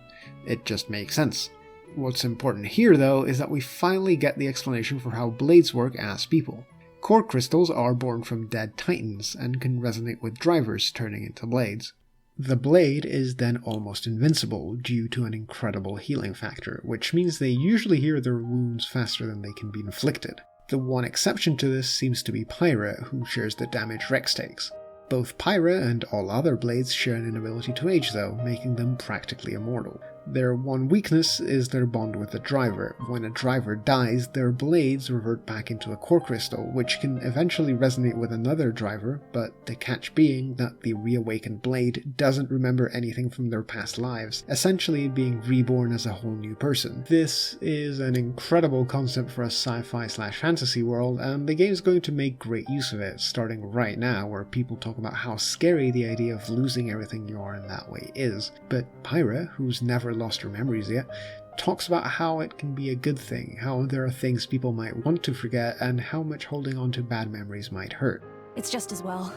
It just makes sense. What's important here though is that we finally get the explanation for how blades work as people. Core crystals are born from dead titans and can resonate with drivers turning into blades. The blade is then almost invincible due to an incredible healing factor, which means they usually heal their wounds faster than they can be inflicted. The one exception to this seems to be Pyra, who shares the damage Rex takes. Both Pyra and all other blades share an inability to age though, making them practically immortal. Their one weakness is their bond with the driver. When a driver dies, their blades revert back into a core crystal, which can eventually resonate with another driver, but the catch being that the reawakened blade doesn't remember anything from their past lives, essentially being reborn as a whole new person. This is an incredible concept for a sci-fi/fantasy world, and the game's going to make great use of it, starting right now, where people talk about how scary the idea of losing everything you are in that way is. But Pyra, who's never never lost her memories yet, talks about how it can be a good thing, how there are things people might want to forget, and how much holding on to bad memories might hurt. It's just as well.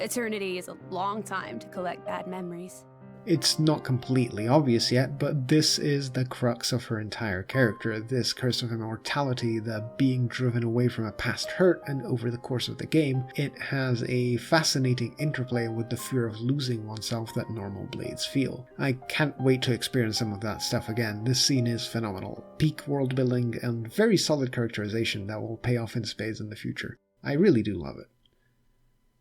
Eternity is a long time to collect bad memories. It's not completely obvious yet, but this is the crux of her entire character, this curse of immortality, the being driven away from a past hurt, and over the course of the game, it has a fascinating interplay with the fear of losing oneself that normal blades feel. I can't wait to experience some of that stuff again. This scene is phenomenal. Peak world building and very solid characterization that will pay off in spades in the future. I really do love it.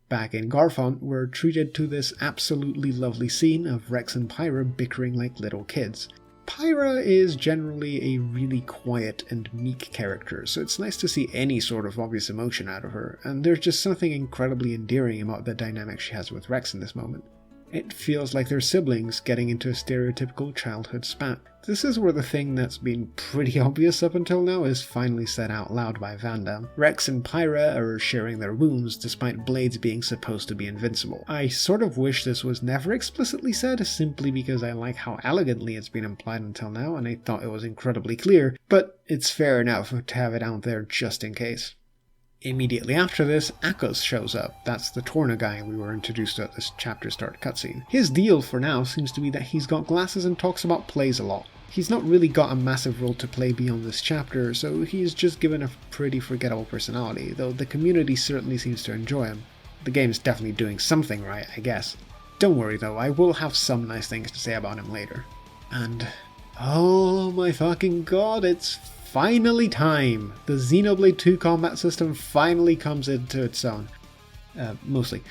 Back in Garfont, we're treated to this absolutely lovely scene of Rex and Pyra bickering like little kids. Pyra is generally a really quiet and meek character, so it's nice to see any sort of obvious emotion out of her, and there's just something incredibly endearing about the dynamic she has with Rex in this moment. It feels like they're siblings getting into a stereotypical childhood spat. This is where the thing that's been pretty obvious up until now is finally said out loud by Vandham. Rex and Pyra are sharing their wounds despite blades being supposed to be invincible. I sort of wish this was never explicitly said, simply because I like how elegantly it's been implied until now and I thought it was incredibly clear, but it's fair enough to have it out there just in case. Immediately after this, Akhos shows up. That's the Tora guy we were introduced to at this chapter start cutscene. His deal for now seems to be that he's got glasses and talks about plays a lot. He's not really got a massive role to play beyond this chapter, so he's just given a pretty forgettable personality, though the community certainly seems to enjoy him. The game's definitely doing something right, I guess. Don't worry though, I will have some nice things to say about him later. And oh my fucking god, it's finally time! The Xenoblade 2 combat system finally comes into its own. Mostly.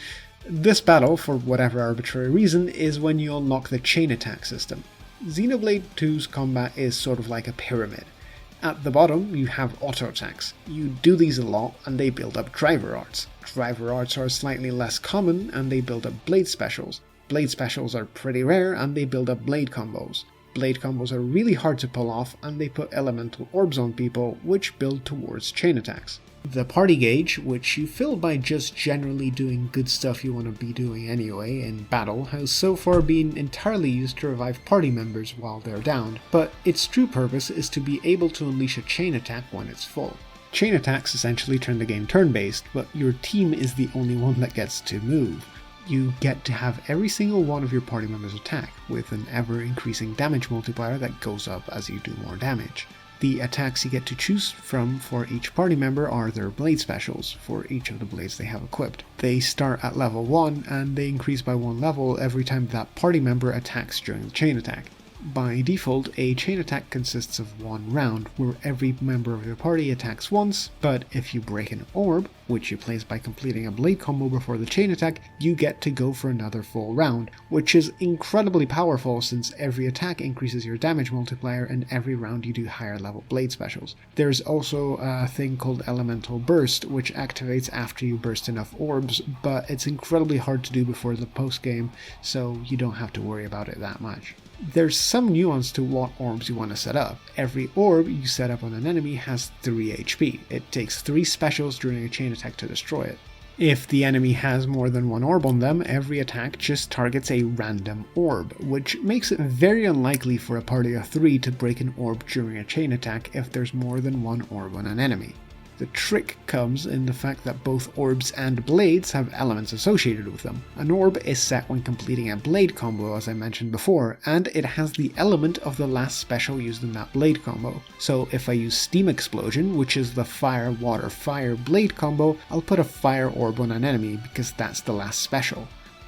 This battle, for whatever arbitrary reason, is when you unlock the chain attack system. Xenoblade 2's combat is sort of like a pyramid. At the bottom, you have auto attacks. You do these a lot, and they build up driver arts. Driver arts are slightly less common, and they build up blade specials. Blade specials are pretty rare, and they build up blade combos. Blade combos are really hard to pull off, and they put elemental orbs on people, which build towards chain attacks. The party gauge, which you fill by just generally doing good stuff you want to be doing anyway in battle, has so far been entirely used to revive party members while they're downed, but its true purpose is to be able to unleash a chain attack when it's full. Chain attacks essentially turn the game turn-based, but your team is the only one that gets to move. You get to have every single one of your party members attack, with an ever-increasing damage multiplier that goes up as you do more damage. The attacks you get to choose from for each party member are their blade specials, for each of the blades they have equipped. They start at level 1, and they increase by 1 level every time that party member attacks during the chain attack. By default, a chain attack consists of 1 round, where every member of your party attacks once, but if you break an orb, which you place by completing a blade combo before the chain attack, you get to go for another full round, which is incredibly powerful since every attack increases your damage multiplier and every round you do higher level blade specials. There's also a thing called Elemental Burst, which activates after you burst enough orbs, but it's incredibly hard to do before the post game, so you don't have to worry about it that much. There's some nuance to what orbs you want to set up. Every orb you set up on an enemy has 3 HP. It takes 3 specials during a chain attack to destroy it. If the enemy has more than 1 orb on them, every attack just targets a random orb, which makes it very unlikely for a party of 3 to break an orb during a chain attack if there's more than 1 orb on an enemy. The trick comes in the fact that both orbs and blades have elements associated with them. An orb is set when completing a blade combo, as I mentioned before, and it has the element of the last special used in that blade combo. So if I use Steam Explosion, which is the fire, water, fire blade combo, I'll put a fire orb on an enemy because that's the last special.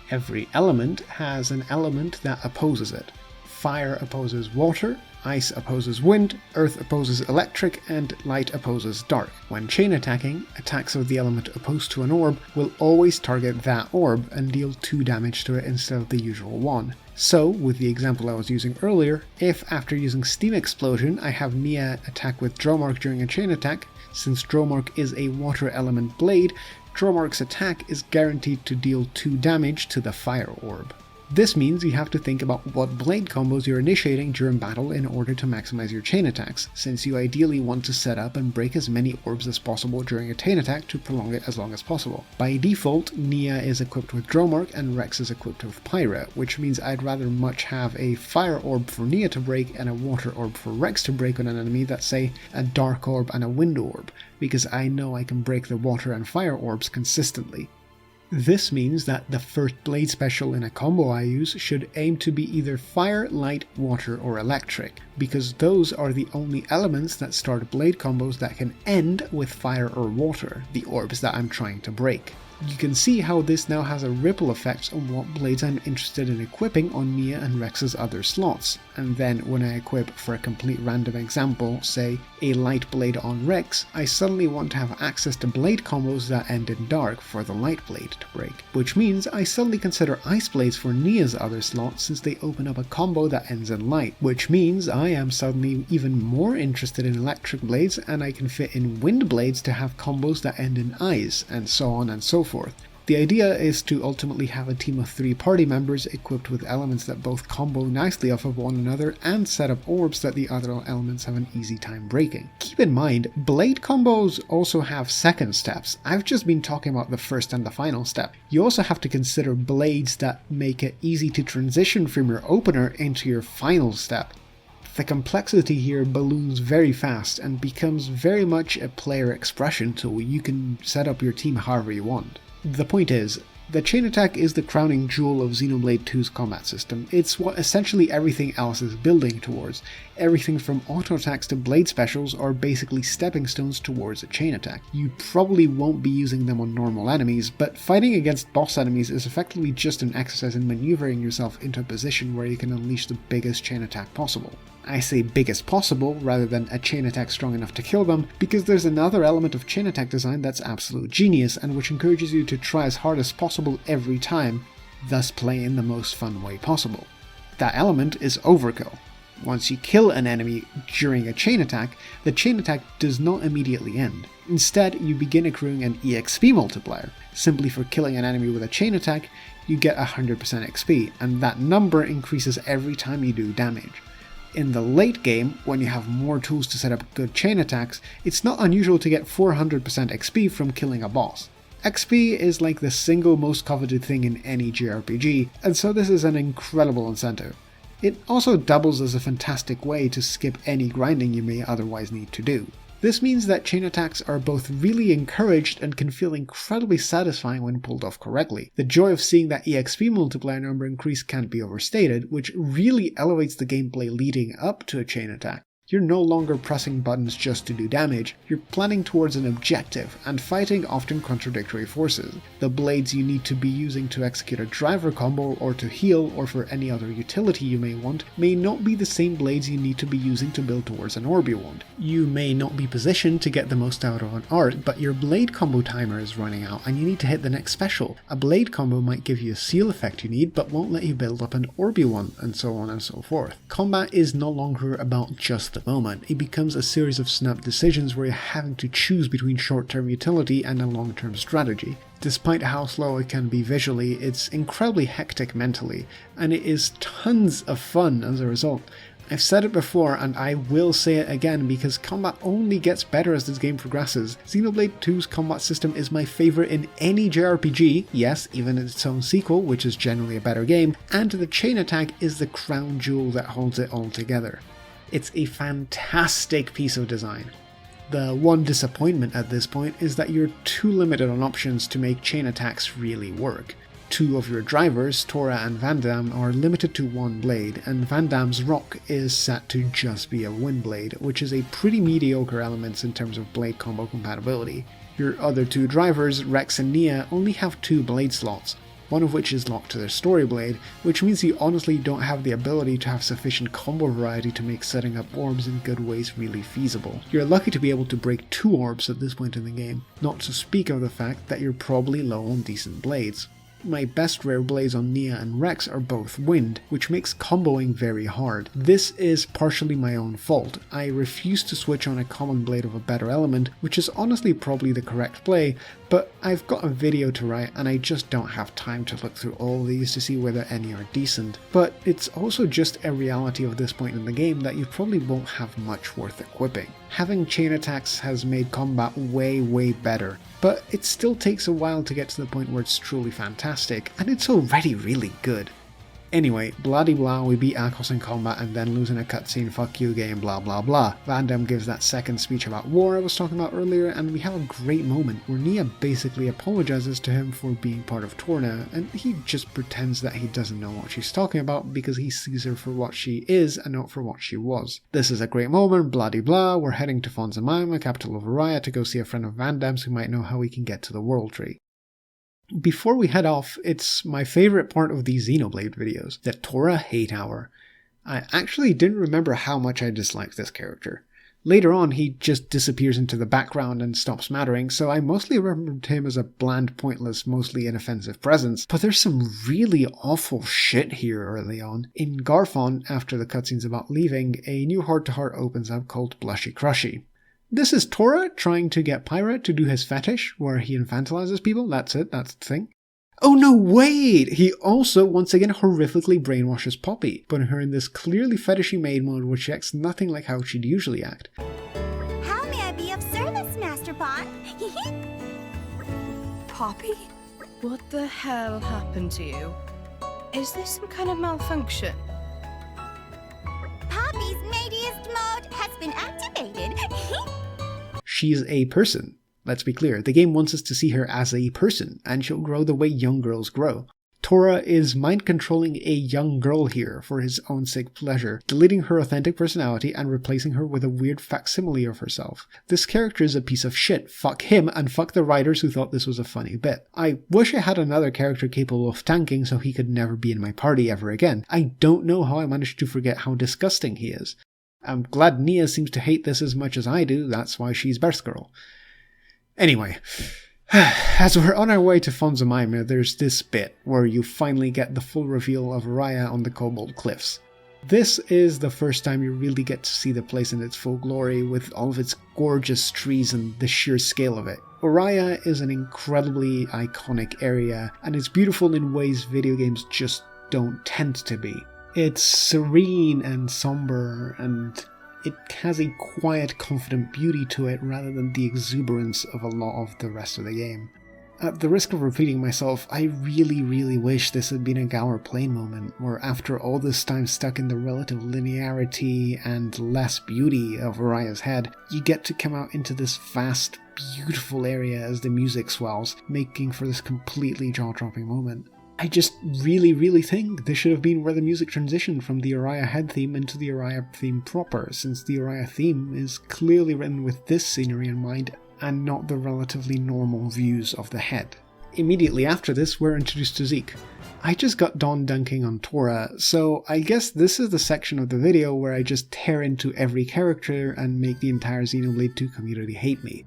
Every element has an element that opposes it. Fire opposes water, ice opposes wind, earth opposes electric, and light opposes dark. When chain attacking, attacks of the element opposed to an orb will always target that orb and deal 2 damage to it instead of the usual 1. So, with the example I was using earlier, if after using Steam Explosion I have Nia attack with Dromark during a chain attack, since Dromark is a water element blade, Dromark's attack is guaranteed to deal 2 damage to the fire orb. This means you have to think about what blade combos you're initiating during battle in order to maximize your chain attacks, since you ideally want to set up and break as many orbs as possible during a chain attack to prolong it as long as possible. By default, Nia is equipped with Gormott and Rex is equipped with Pyra, which means I'd rather much have a fire orb for Nia to break and a water orb for Rex to break on an enemy that's, say, a dark orb and a wind orb, because I know I can break the water and fire orbs consistently. This means that the first blade special in a combo I use should aim to be either fire, light, water, or electric, because those are the only elements that start blade combos that can end with fire or water, the orbs that I'm trying to break. You can see how this now has a ripple effect on what blades I'm interested in equipping on Nia and Rex's other slots, and then when I equip, for a complete random example, say a light blade on Rex, I suddenly want to have access to blade combos that end in dark for the light blade to break, which means I suddenly consider ice blades for Nia's other slots since they open up a combo that ends in light, which means I am suddenly even more interested in electric blades and I can fit in wind blades to have combos that end in ice, and so on and so forth. The idea is to ultimately have a team of 3 party members equipped with elements that both combo nicely off of one another and set up orbs that the other elements have an easy time breaking. Keep in mind, blade combos also have second steps. I've just been talking about the first and the final step. You also have to consider blades that make it easy to transition from your opener into your final step. The complexity here balloons very fast and becomes very much a player expression tool. You can set up your team however you want. The point is, the chain attack is the crowning jewel of Xenoblade 2's combat system. It's what essentially everything else is building towards. Everything from auto attacks to blade specials are basically stepping stones towards a chain attack. You probably won't be using them on normal enemies, but fighting against boss enemies is effectively just an exercise in maneuvering yourself into a position where you can unleash the biggest chain attack possible. I say biggest possible rather than a chain attack strong enough to kill them, because there's another element of chain attack design that's absolute genius and which encourages you to try as hard as possible every time, thus play in the most fun way possible. That element is overkill. Once you kill an enemy during a chain attack, the chain attack does not immediately end. Instead, you begin accruing an EXP multiplier. Simply for killing an enemy with a chain attack, you get 100% XP, and that number increases every time you do damage. In the late game, when you have more tools to set up good chain attacks, it's not unusual to get 400% XP from killing a boss. XP is like the single most coveted thing in any JRPG, and so this is an incredible incentive. It also doubles as a fantastic way to skip any grinding you may otherwise need to do. This means that chain attacks are both really encouraged and can feel incredibly satisfying when pulled off correctly. The joy of seeing that EXP multiplier number increase can't be overstated, which really elevates the gameplay leading up to a chain attack. You're no longer pressing buttons just to do damage, you're planning towards an objective and fighting often contradictory forces. The blades you need to be using to execute a driver combo or to heal or for any other utility you may want may not be the same blades you need to be using to build towards an orb you want. You may not be positioned to get the most out of an art, but your blade combo timer is running out and you need to hit the next special. A blade combo might give you a seal effect you need but won't let you build up an orb you want, and so on and so forth. Combat is no longer about just the moment. It becomes a series of snap decisions where you're having to choose between short-term utility and a long-term strategy. Despite how slow it can be visually, it's incredibly hectic mentally, and it is tons of fun as a result. I've said it before and I will say it again because combat only gets better as this game progresses. Xenoblade 2's combat system is my favourite in any JRPG, yes, even in its own sequel, which is generally a better game, and the chain attack is the crown jewel that holds it all together. It's a fantastic piece of design. The one disappointment at this point is that you're too limited on options to make chain attacks really work. 2 of your drivers, Tora and Vandham, are limited to one blade, and Vandham's rock is set to just be a wind blade, which is a pretty mediocre element in terms of blade combo compatibility. Your other 2 drivers, Rex and Nia, only have 2 blade slots, one of which is locked to their story blade, which means you honestly don't have the ability to have sufficient combo variety to make setting up orbs in good ways really feasible. You're lucky to be able to break 2 orbs at this point in the game, not to speak of the fact that you're probably low on decent blades. My best rare blades on Nia and Rex are both wind, which makes comboing very hard. This is partially my own fault. I refuse to switch on a common blade of a better element, which is honestly probably the correct play, but I've got a video to write and I just don't have time to look through all these to see whether any are decent. But it's also just a reality of this point in the game that you probably won't have much worth equipping. Having chain attacks has made combat way better, but it still takes a while to get to the point where it's truly fantastic, and it's already really good. Anyway, bloody blah, we beat Akhos in combat and then lose in a cutscene, fuck you game, blah blah blah. Vandham gives that second speech about war I was talking about earlier, and we have a great moment where Nia basically apologizes to him for being part of Tora, and he just pretends that he doesn't know what she's talking about because he sees her for what she is and not for what she was. This is a great moment, bloody blah, we're heading to Fonsa Myma, capital of Uraya, to go see a friend of Vandham's who might know how we can get to the World Tree. Before we head off, it's my favorite part of these Xenoblade videos, the Tora hate hour. I actually didn't remember how much I disliked this character. Later on, he just disappears into the background and stops mattering, so I mostly remembered him as a bland, pointless, mostly inoffensive presence. But there's some really awful shit here early on. In Garfont, after the cutscene's about leaving, a new heart-to-heart opens up called Blushy-Crushy. This is Tora trying to get Pyra to do his fetish, where he infantilizes people. That's it, that's the thing. Oh no, wait! He also, once again, horrifically brainwashes Poppy, putting her in this clearly fetishy maid mode where she acts nothing like how she'd usually act. How may I be of service, Master Pârt? Poppy? What the hell happened to you? Is this some kind of malfunction? Poppy's maidiest mode has been activated. She's a person. Let's be clear, the game wants us to see her as a person, and she'll grow the way young girls grow. Tora is mind-controlling a young girl here for his own sick pleasure, deleting her authentic personality and replacing her with a weird facsimile of herself. This character is a piece of shit. Fuck him, and fuck the writers who thought this was a funny bit. I wish I had another character capable of tanking so he could never be in my party ever again. I don't know how I managed to forget how disgusting he is. I'm glad Nia seems to hate this as much as I do, that's why she's best girl. Anyway, as we're on our way to Fonsa Myma, there's this bit where you finally get the full reveal of Uraya on the Cobalt Cliffs. This is the first time you really get to see the place in its full glory, with all of its gorgeous trees and the sheer scale of it. Uraya is an incredibly iconic area, and it's beautiful in ways video games just don't tend to be. It's serene and somber, and it has a quiet, confident beauty to it rather than the exuberance of a lot of the rest of the game. At the risk of repeating myself, I really wish this had been a Gower Plain moment, where after all this time stuck in the relative linearity and less beauty of Uraya's head, you get to come out into this vast, beautiful area as the music swells, making for this completely jaw-dropping moment. I just really think this should have been where the music transitioned from the Uraya head theme into the Uraya theme proper, since the Uraya theme is clearly written with this scenery in mind and not the relatively normal views of the head. Immediately after this, we're introduced to Zeke. I just got done dunking on Tora, so I guess this is the section of the video where I just tear into every character and make the entire Xenoblade 2 community hate me.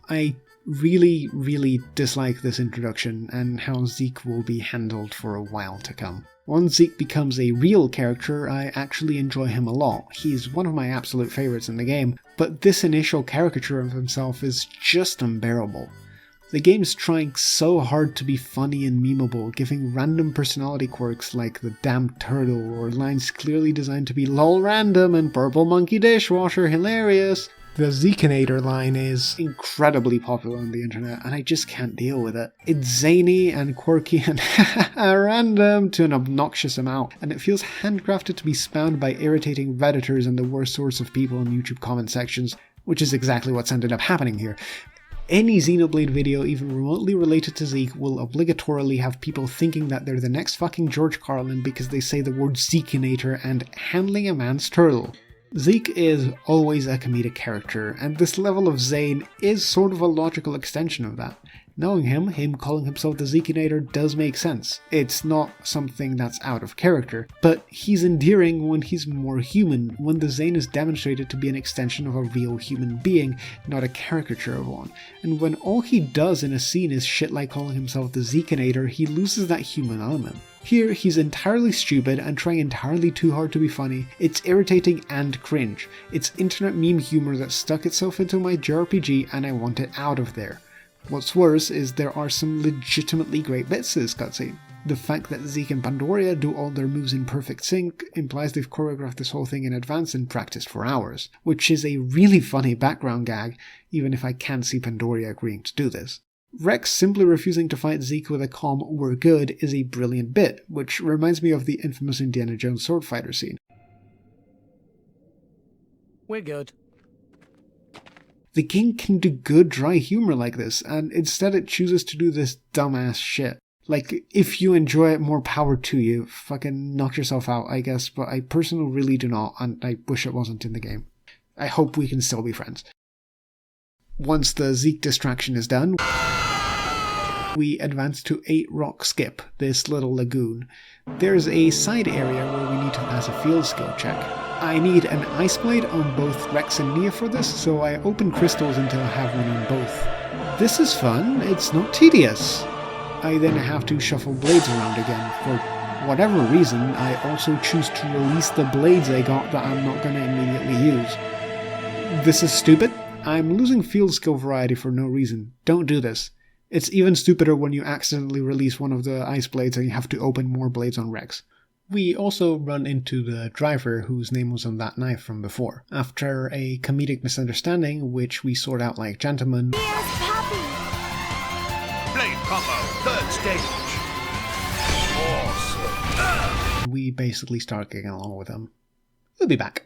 I really dislike this introduction and how Zeke will be handled for a while to come. Once Zeke becomes a real character, I actually enjoy him a lot. He's one of my absolute favorites in the game, but this initial caricature of himself is just unbearable. The game's trying so hard to be funny and memeable, giving random personality quirks like the damn turtle or lines clearly designed to be lol random and purple monkey dishwasher hilarious. The Zekeinator line is incredibly popular on the internet, and I just can't deal with it. It's zany and quirky and random to an obnoxious amount, and it feels handcrafted to be spammed by irritating Redditors and the worst sorts of people in YouTube comment sections, which is exactly what's ended up happening here. Any Xenoblade video even remotely related to Zeke will obligatorily have people thinking that they're the next fucking George Carlin because they say the word Zekeinator and handling a man's turtle. Zeke is always a comedic character, and this level of Zane is sort of a logical extension of that. Knowing him calling himself the Zekeinator does make sense. It's not something that's out of character, but he's endearing when he's more human, when the Zane is demonstrated to be an extension of a real human being, not a caricature of one. And when all he does in a scene is shit like calling himself the Zekeinator, he loses that human element. Here, he's entirely stupid and trying entirely too hard to be funny. It's irritating and cringe. It's internet meme humor that stuck itself into my JRPG and I want it out of there. What's worse is there are some legitimately great bits to this cutscene. The fact that Zeke and Pandoria do all their moves in perfect sync implies they've choreographed this whole thing in advance and practiced for hours, which is a really funny background gag, even if I can't see Pandoria agreeing to do this. Rex simply refusing to fight Zeke with a calm "we're good" is a brilliant bit, which reminds me of the infamous Indiana Jones sword fighter scene. We're good. The game can do good dry humor like this, and instead it chooses to do this dumbass shit. Like, if you enjoy it, more power to you. Fucking knock yourself out, I guess, but I personally really do not, and I wish it wasn't in the game. I hope we can still be friends. Once the Zeke distraction is done, we advance to 8 Rock Skip, this little lagoon. There's a side area where we need to pass a field skill check. I need an Ice Blade on both Rex and Nia for this, so I open crystals until I have one on both. This is fun, it's not tedious. I then have to shuffle blades around again. For whatever reason, I also choose to release the blades I got that I'm not going to immediately use. This is stupid. I'm losing field skill variety for no reason. Don't do this. It's even stupider when you accidentally release one of the ice blades and you have to open more blades on Rex. We also run into the driver whose name was on that knife from before. After a comedic misunderstanding, which we sort out like gentlemen, Yes, Puppy! Blade combo, 3rd stage. Awesome. we basically start getting along with him. We'll be back.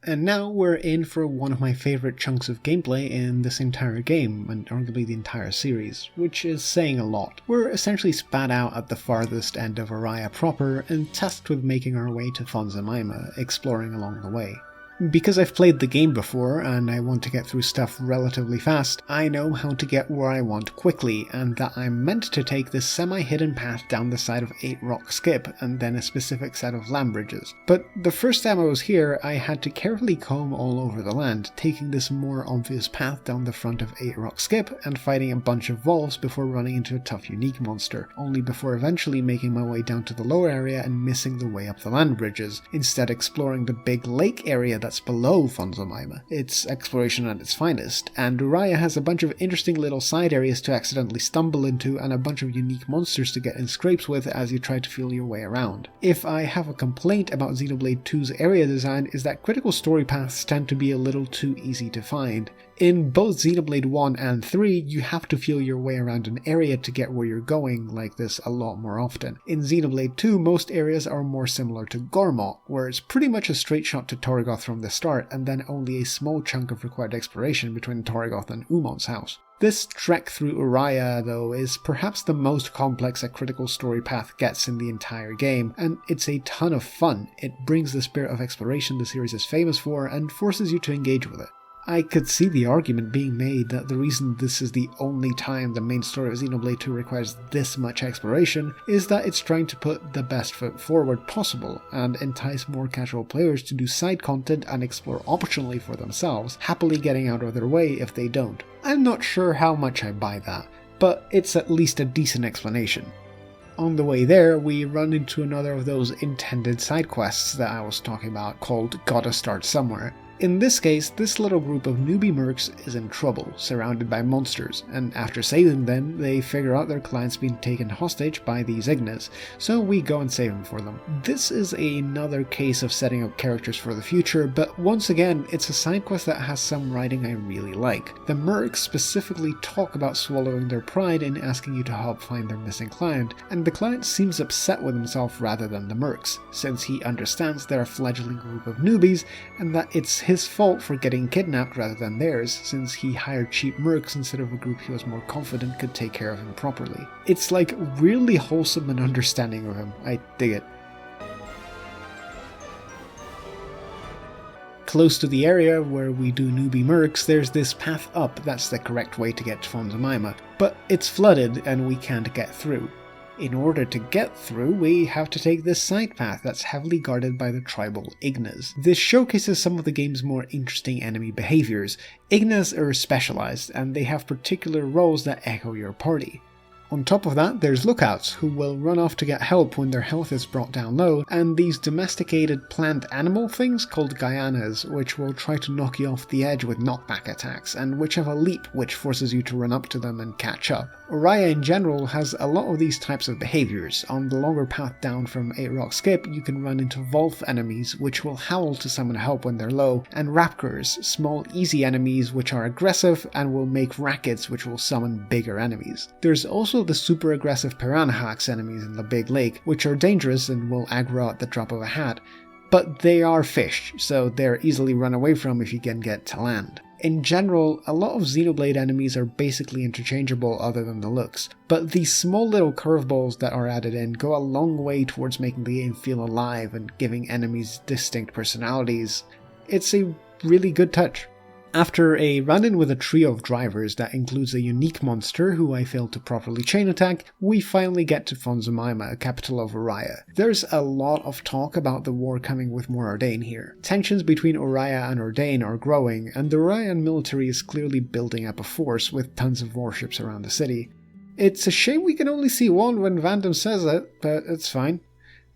And now we're in for one of my favourite chunks of gameplay in this entire game, and arguably the entire series, which is saying a lot. We're essentially spat out at the farthest end of Uraya proper, and tasked with making our way to Fonsa Myma, exploring along the way. Because I've played the game before, and I want to get through stuff relatively fast, I know how to get where I want quickly, and that I'm meant to take this semi-hidden path down the side of 8 Rock Skip, and then a specific set of land bridges. But the first time I was here, I had to carefully comb all over the land, taking this more obvious path down the front of 8 Rock Skip, and fighting a bunch of wolves before running into a tough unique monster, only before eventually making my way down to the lower area and missing the way up the land bridges, instead exploring the big lake area that's below Fonsa Myma. It's exploration at its finest, and Uraya has a bunch of interesting little side areas to accidentally stumble into and a bunch of unique monsters to get in scrapes with as you try to feel your way around. If I have a complaint about Xenoblade 2's area design, is that critical story paths tend to be a little too easy to find. In both Xenoblade 1 and 3, you have to feel your way around an area to get where you're going like this a lot more often. In Xenoblade 2, most areas are more similar to Gormott, where it's pretty much a straight shot to Torgoth from the start, and then only a small chunk of required exploration between Torgoth and Umon's house. This trek through Uraya, though, is perhaps the most complex a critical story path gets in the entire game, and it's a ton of fun. It brings the spirit of exploration the series is famous for, and forces you to engage with it. I could see the argument being made that the reason this is the only time the main story of Xenoblade 2 requires this much exploration is that it's trying to put the best foot forward possible and entice more casual players to do side content and explore optionally for themselves, happily getting out of their way if they don't. I'm not sure how much I buy that, but it's at least a decent explanation. On the way there, we run into another of those intended side quests that I was talking about called Gotta Start Somewhere. In this case, this little group of newbie mercs is in trouble, surrounded by monsters, and after saving them, they figure out their client's been taken hostage by these Ignas, so we go and save them for them. This is another case of setting up characters for the future, but once again, it's a side quest that has some writing I really like. The mercs specifically talk about swallowing their pride in asking you to help find their missing client, and the client seems upset with himself rather than the mercs, since he understands they're a fledgling group of newbies, and that it's his fault for getting kidnapped rather than theirs, since he hired cheap mercs instead of a group he was more confident could take care of him properly. It's like really wholesome and understanding of him. I dig it. Close to the area where we do newbie mercs, there's this path up that's the correct way to get to Fonsa Myma, but it's flooded and we can't get through. In order to get through, we have to take this side path that's heavily guarded by the tribal Ignas. This showcases some of the game's more interesting enemy behaviors. Ignas are specialized, and they have particular roles that echo your party. On top of that, there's lookouts, who will run off to get help when their health is brought down low, and these domesticated plant-animal things called Gaianas, which will try to knock you off the edge with knockback attacks, and which have a leap which forces you to run up to them and catch up. Uraya in general has a lot of these types of behaviours. On the longer path down from 8 Rock Skip, you can run into Volf enemies, which will howl to summon help when they're low, and Rapkurs, small easy enemies which are aggressive and will make rackets which will summon bigger enemies. There's also the super aggressive Piranhax enemies in the big lake, which are dangerous and will aggro at the drop of a hat, but they are fish, so they're easily run away from if you can get to land. In general, a lot of Xenoblade enemies are basically interchangeable other than the looks, but these small little curveballs that are added in go a long way towards making the game feel alive and giving enemies distinct personalities. It's a really good touch. After a run-in with a trio of drivers that includes a unique monster who I failed to properly chain attack, we finally get to Fonsa Myma, capital of Uraya. There's a lot of talk about the war coming with Mourning here. Tensions between Uraya and Ordain are growing, and the Urayan military is clearly building up a force with tons of warships around the city. It's a shame we can only see one when Vandham says it, but it's fine.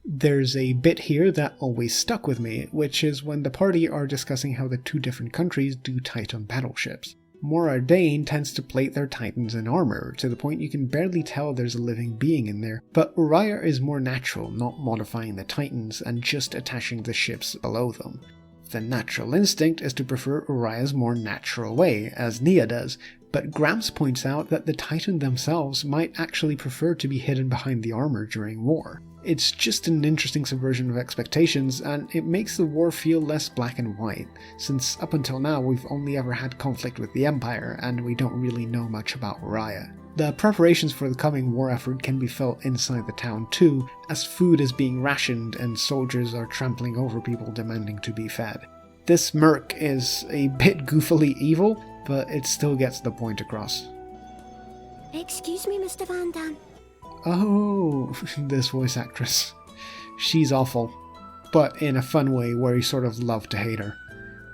There's a bit here that always stuck with me, which is when the party are discussing how the two different countries do Titan battleships. Mourning tends to plate their Titans in armor, to the point you can barely tell there's a living being in there, but Uraya is more natural, not modifying the Titans and just attaching the ships below them. The natural instinct is to prefer Uraya's more natural way, as Nia does, but Gramps points out that the Titan themselves might actually prefer to be hidden behind the armor during war. It's just an interesting subversion of expectations, and it makes the war feel less black and white, since up until now we've only ever had conflict with the Empire, and we don't really know much about Uraya. The preparations for the coming war effort can be felt inside the town too, as food is being rationed and soldiers are trampling over people demanding to be fed. This Merc is a bit goofily evil, but it still gets the point across. Excuse me, Mr. Vandham. Oh, this voice actress. She's awful, but in a fun way where you sort of love to hate her.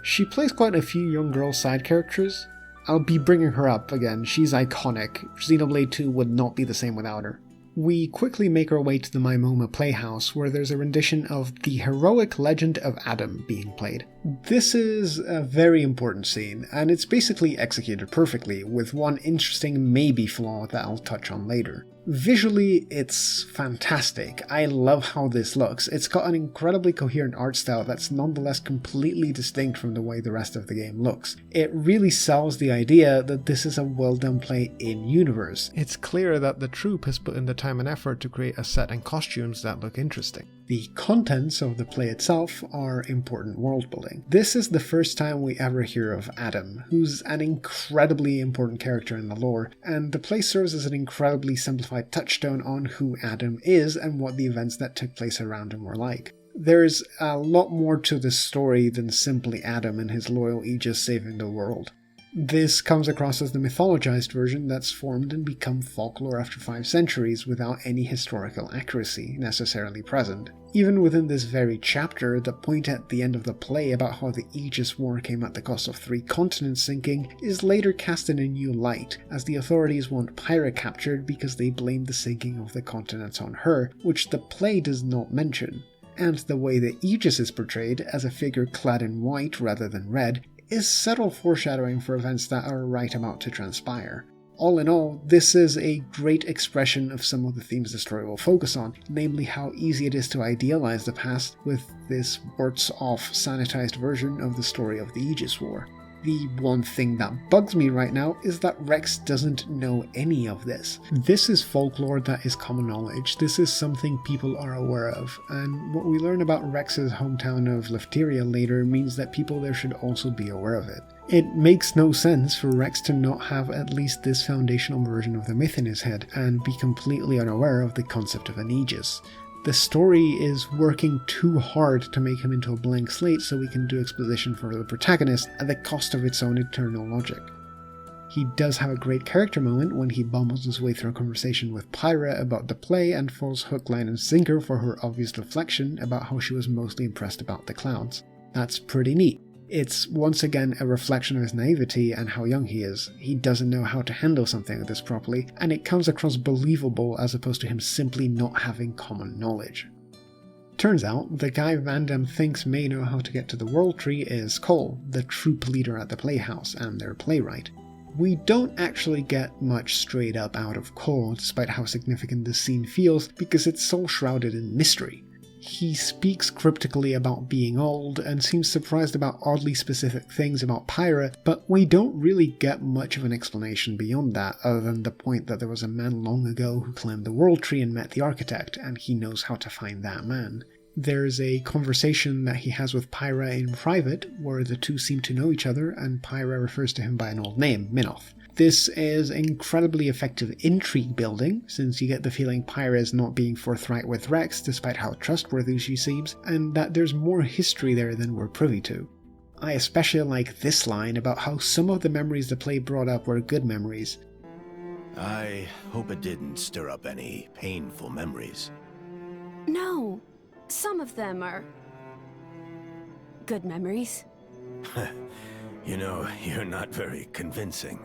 She plays quite a few young girl side characters. I'll be bringing her up again, she's iconic. Xenoblade 2 would not be the same without her. We quickly make our way to the Mymoma Playhouse, where there's a rendition of the Heroic Legend of Addam being played. This is a very important scene, and it's basically executed perfectly, with one interesting maybe flaw that I'll touch on later. Visually, it's fantastic. I love how this looks. It's got an incredibly coherent art style that's nonetheless completely distinct from the way the rest of the game looks. It really sells the idea that this is a well done play in-universe. It's clear that the troupe has put in the time and effort to create a set and costumes that look interesting. The contents of the play itself are important world building. This is the first time we ever hear of Addam, who's an incredibly important character in the lore, and the play serves as an incredibly simplified touchstone on who Addam is and what the events that took place around him were like. There's a lot more to this story than simply Addam and his loyal Aegis saving the world. This comes across as the mythologized version that's formed and become folklore after 5 centuries without any historical accuracy necessarily present. Even within this very chapter, the point at the end of the play about how the Aegis War came at the cost of 3 continents sinking is later cast in a new light, as the authorities want Pyra captured because they blame the sinking of the continents on her, which the play does not mention. And the way the Aegis is portrayed, as a figure clad in white rather than red, is subtle foreshadowing for events that are right about to transpire. All in all, this is a great expression of some of the themes the story will focus on, namely how easy it is to idealize the past with this warts-off sanitized version of the story of the Aegis War. The one thing that bugs me right now is that Rex doesn't know any of this. This is folklore that is common knowledge. This is something people are aware of, and what we learn about Rex's hometown of Lefteria later means that people there should also be aware of it. It makes no sense for Rex to not have at least this foundational version of the myth in his head, and be completely unaware of the concept of an Aegis. The story is working too hard to make him into a blank slate so we can do exposition for the protagonist at the cost of its own eternal logic. He does have a great character moment when he bumbles his way through a conversation with Pyra about the play and falls hook, line and sinker for her obvious reflection about how she was mostly impressed about the clowns. That's pretty neat. It's once again a reflection of his naivety and how young he is. He doesn't know how to handle something like this properly, and it comes across believable as opposed to him simply not having common knowledge. Turns out, the guy Vandham thinks may know how to get to the World Tree is Cole, the troop leader at the Playhouse and their playwright. We don't actually get much straight up out of Cole, despite how significant this scene feels, because it's so shrouded in mystery. He speaks cryptically about being old and seems surprised about oddly specific things about Pyra, but we don't really get much of an explanation beyond that, other than the point that there was a man long ago who climbed the World Tree and met the architect, and he knows how to find that man. There's a conversation that he has with Pyra in private, where the two seem to know each other, and Pyra refers to him by an old name, Minoth. This is incredibly effective intrigue building, since you get the feeling Pyra is not being forthright with Rex despite how trustworthy she seems, and that there's more history there than we're privy to. I especially like this line about how some of the memories the play brought up were good memories. I hope it didn't stir up any painful memories. No, some of them are good memories. You know, you're not very convincing.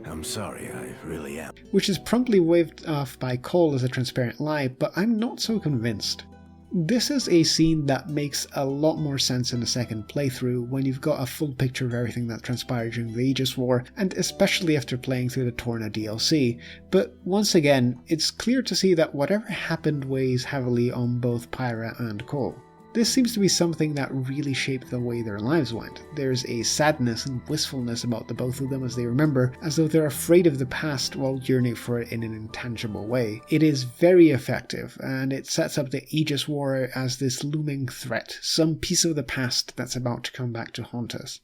I'm sorry, I really am. Which is promptly waved off by Cole as a transparent lie, but I'm not so convinced. This is a scene that makes a lot more sense in a second playthrough when you've got a full picture of everything that transpired during the Aegis War, and especially after playing through the Tora DLC, but once again, it's clear to see that whatever happened weighs heavily on both Pyra and Cole. This seems to be something that really shaped the way their lives went. There's a sadness and wistfulness about the both of them as they remember, as though they're afraid of the past while yearning for it in an intangible way. It is very effective, and it sets up the Aegis War as this looming threat, some piece of the past that's about to come back to haunt us.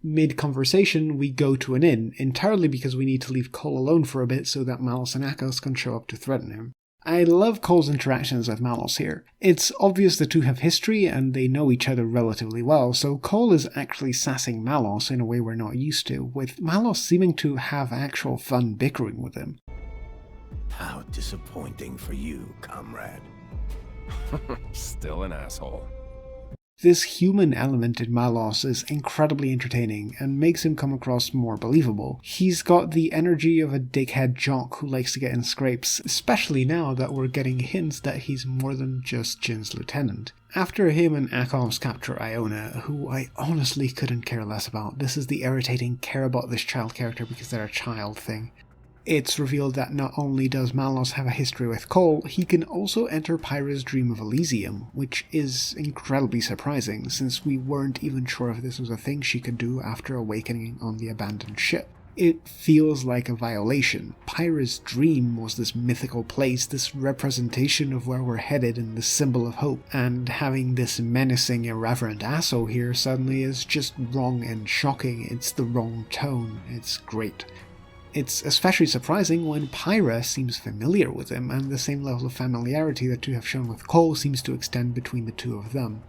Mid-conversation, we go to an inn, entirely because we need to leave Cole alone for a bit so that Malos and Akhos can show up to threaten him. I love Cole's interactions with Malos here. It's obvious the two have history and they know each other relatively well, so Cole is actually sassing Malos in a way we're not used to, with Malos seeming to have actual fun bickering with him. How disappointing for you, comrade. Still an asshole. This human element in Malos is incredibly entertaining and makes him come across more believable. He's got the energy of a dickhead jock who likes to get in scrapes, especially now that we're getting hints that he's more than just Jin's lieutenant. After him and Akhos capture Iona, who I honestly couldn't care less about, this is the irritating care about this child character because they're a child thing. It's revealed that not only does Malos have a history with Cole, he can also enter Pyra's dream of Elysium, which is incredibly surprising since we weren't even sure if this was a thing she could do after awakening on the abandoned ship. It feels like a violation. Pyra's dream was this mythical place, this representation of where we're headed and the symbol of hope, and having this menacing, irreverent asshole here suddenly is just wrong and shocking. It's the wrong tone. It's great. It's especially surprising when Pyra seems familiar with him, and the same level of familiarity the two have shown with Cole seems to extend between the two of them.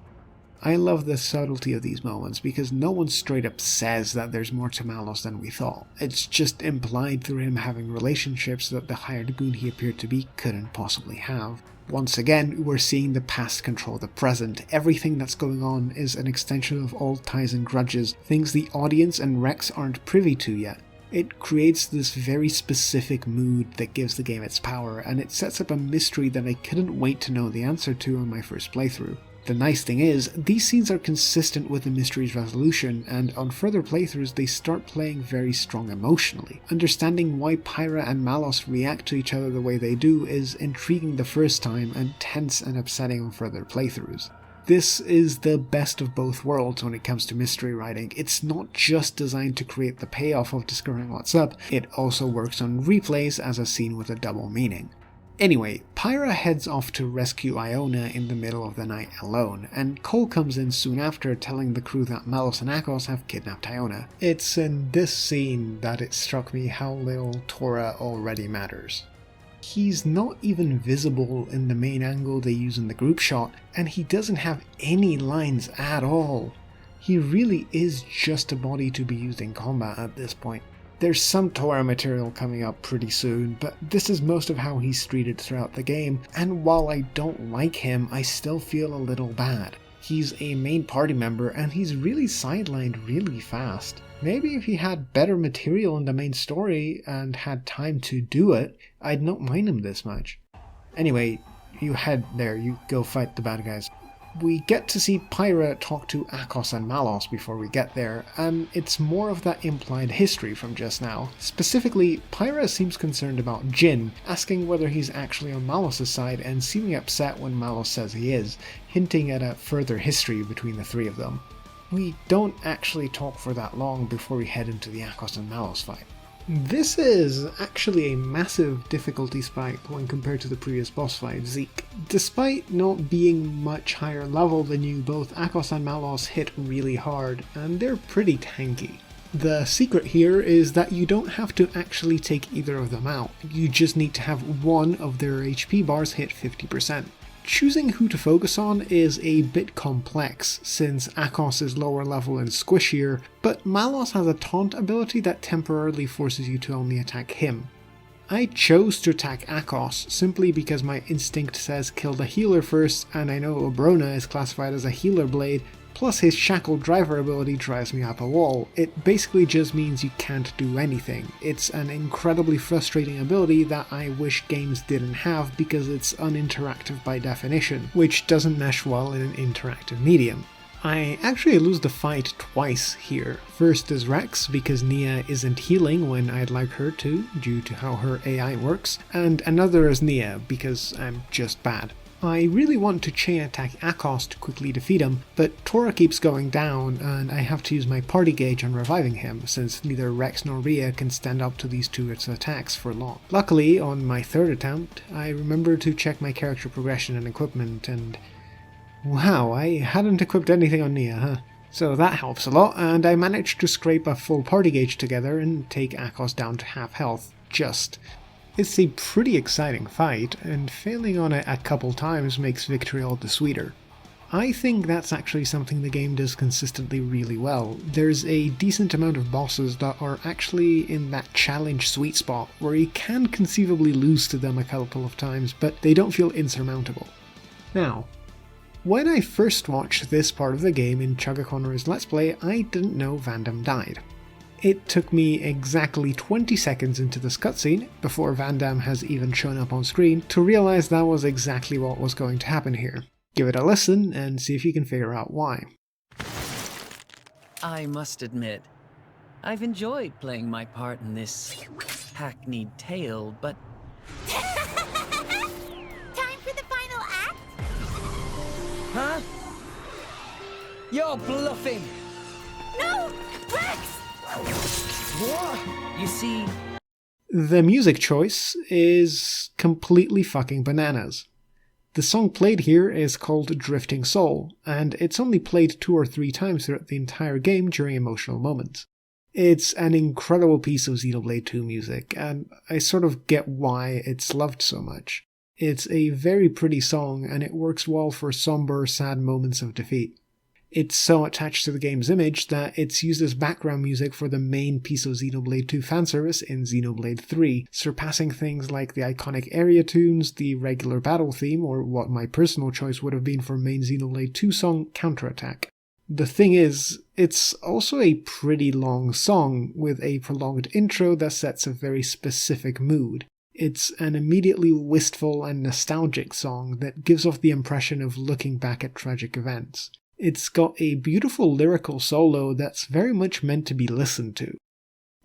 I love the subtlety of these moments because no one straight up says that there's more to Malos than we thought. It's just implied through him having relationships that the hired goon he appeared to be couldn't possibly have. Once again, we're seeing the past control the present. Everything that's going on is an extension of old ties and grudges, things the audience and Rex aren't privy to yet. It creates this very specific mood that gives the game its power, and it sets up a mystery that I couldn't wait to know the answer to on my first playthrough. The nice thing is, these scenes are consistent with the mystery's resolution, and on further playthroughs they start playing very strong emotionally. Understanding why Pyra and Malos react to each other the way they do is intriguing the first time and tense and upsetting on further playthroughs. This is the best of both worlds when it comes to mystery writing. It's not just designed to create the payoff of discovering what's up, it also works on replays as a scene with a double meaning. Anyway, Pyra heads off to rescue Iona in the middle of the night alone, and Cole comes in soon after telling the crew that Malos and Akhos have kidnapped Iona. It's in this scene that it struck me how little Tora already matters. He's not even visible in the main angle they use in the group shot, and he doesn't have any lines at all. He really is just a body to be used in combat at this point. There's some Tora material coming up pretty soon, but this is most of how he's treated throughout the game, and while I don't like him, I still feel a little bad. He's a main party member and he's really sidelined really fast. Maybe if he had better material in the main story and had time to do it, I'd not mind him this much. Anyway, you head there, you go fight the bad guys. We get to see Pyra talk to Akhos and Malos before we get there, and it's more of that implied history from just now. Specifically, Pyra seems concerned about Jin, asking whether he's actually on Malos' side and seeming upset when Malos says he is, hinting at a further history between the three of them. We don't actually talk for that long before we head into the Akhos and Malos fight. This is actually a massive difficulty spike when compared to the previous boss fight, Zeke. Despite not being much higher level than you, both Akhos and Malos hit really hard, and they're pretty tanky. The secret here is that you don't have to actually take either of them out, you just need to have one of their HP bars hit 50%. Choosing who to focus on is a bit complex, since Akhos is lower level and squishier, but Malos has a taunt ability that temporarily forces you to only attack him. I chose to attack Akhos simply because my instinct says kill the healer first, and I know Obrona is classified as a healer blade, plus his Shackle Driver ability drives me up a wall. It basically just means you can't do anything. It's an incredibly frustrating ability that I wish games didn't have because it's uninteractive by definition, which doesn't mesh well in an interactive medium. I actually lose the fight twice here. First as Rex, because Nia isn't healing when I'd like her to, due to how her AI works, and another as Nia, because I'm just bad. I really want to chain attack Akhos to quickly defeat him, but Tora keeps going down and I have to use my party gauge on reviving him, since neither Rex nor Rhea can stand up to these two attacks for long. Luckily, on my third attempt, I remember to check my character progression and equipment, and wow, I hadn't equipped anything on Nia, huh? So that helps a lot, and I managed to scrape a full party gauge together and take Akhos down to half health, just. It's a pretty exciting fight, and failing on it a couple times makes victory all the sweeter. I think that's actually something the game does consistently really well. There's a decent amount of bosses that are actually in that challenge sweet spot, where you can conceivably lose to them a couple of times, but they don't feel insurmountable. Now, when I first watched this part of the game in Chuggaconnor's Let's Play, I didn't know Vandham died. It took me exactly 20 seconds into this cutscene, before Vandham has even shown up on screen, to realize that was exactly what was going to happen here. Give it a listen and see if you can figure out why. I must admit, I've enjoyed playing my part in this hackneyed tale, but... Time for the final act? Huh? You're bluffing! No! Rex! What? You see... The music choice is completely fucking bananas. The song played here is called Drifting Soul, and it's only played 2 or 3 times throughout the entire game during emotional moments. It's an incredible piece of Xenoblade 2 music, and I sort of get why it's loved so much. It's a very pretty song, and it works well for somber, sad moments of defeat. It's so attached to the game's image that it's used as background music for the main piece of Xenoblade 2 fanservice in Xenoblade 3, surpassing things like the iconic area tunes, the regular battle theme, or what my personal choice would have been for main Xenoblade 2 song, Counterattack. The thing is, it's also a pretty long song, with a prolonged intro that sets a very specific mood. It's an immediately wistful and nostalgic song that gives off the impression of looking back at tragic events. It's got a beautiful lyrical solo that's very much meant to be listened to.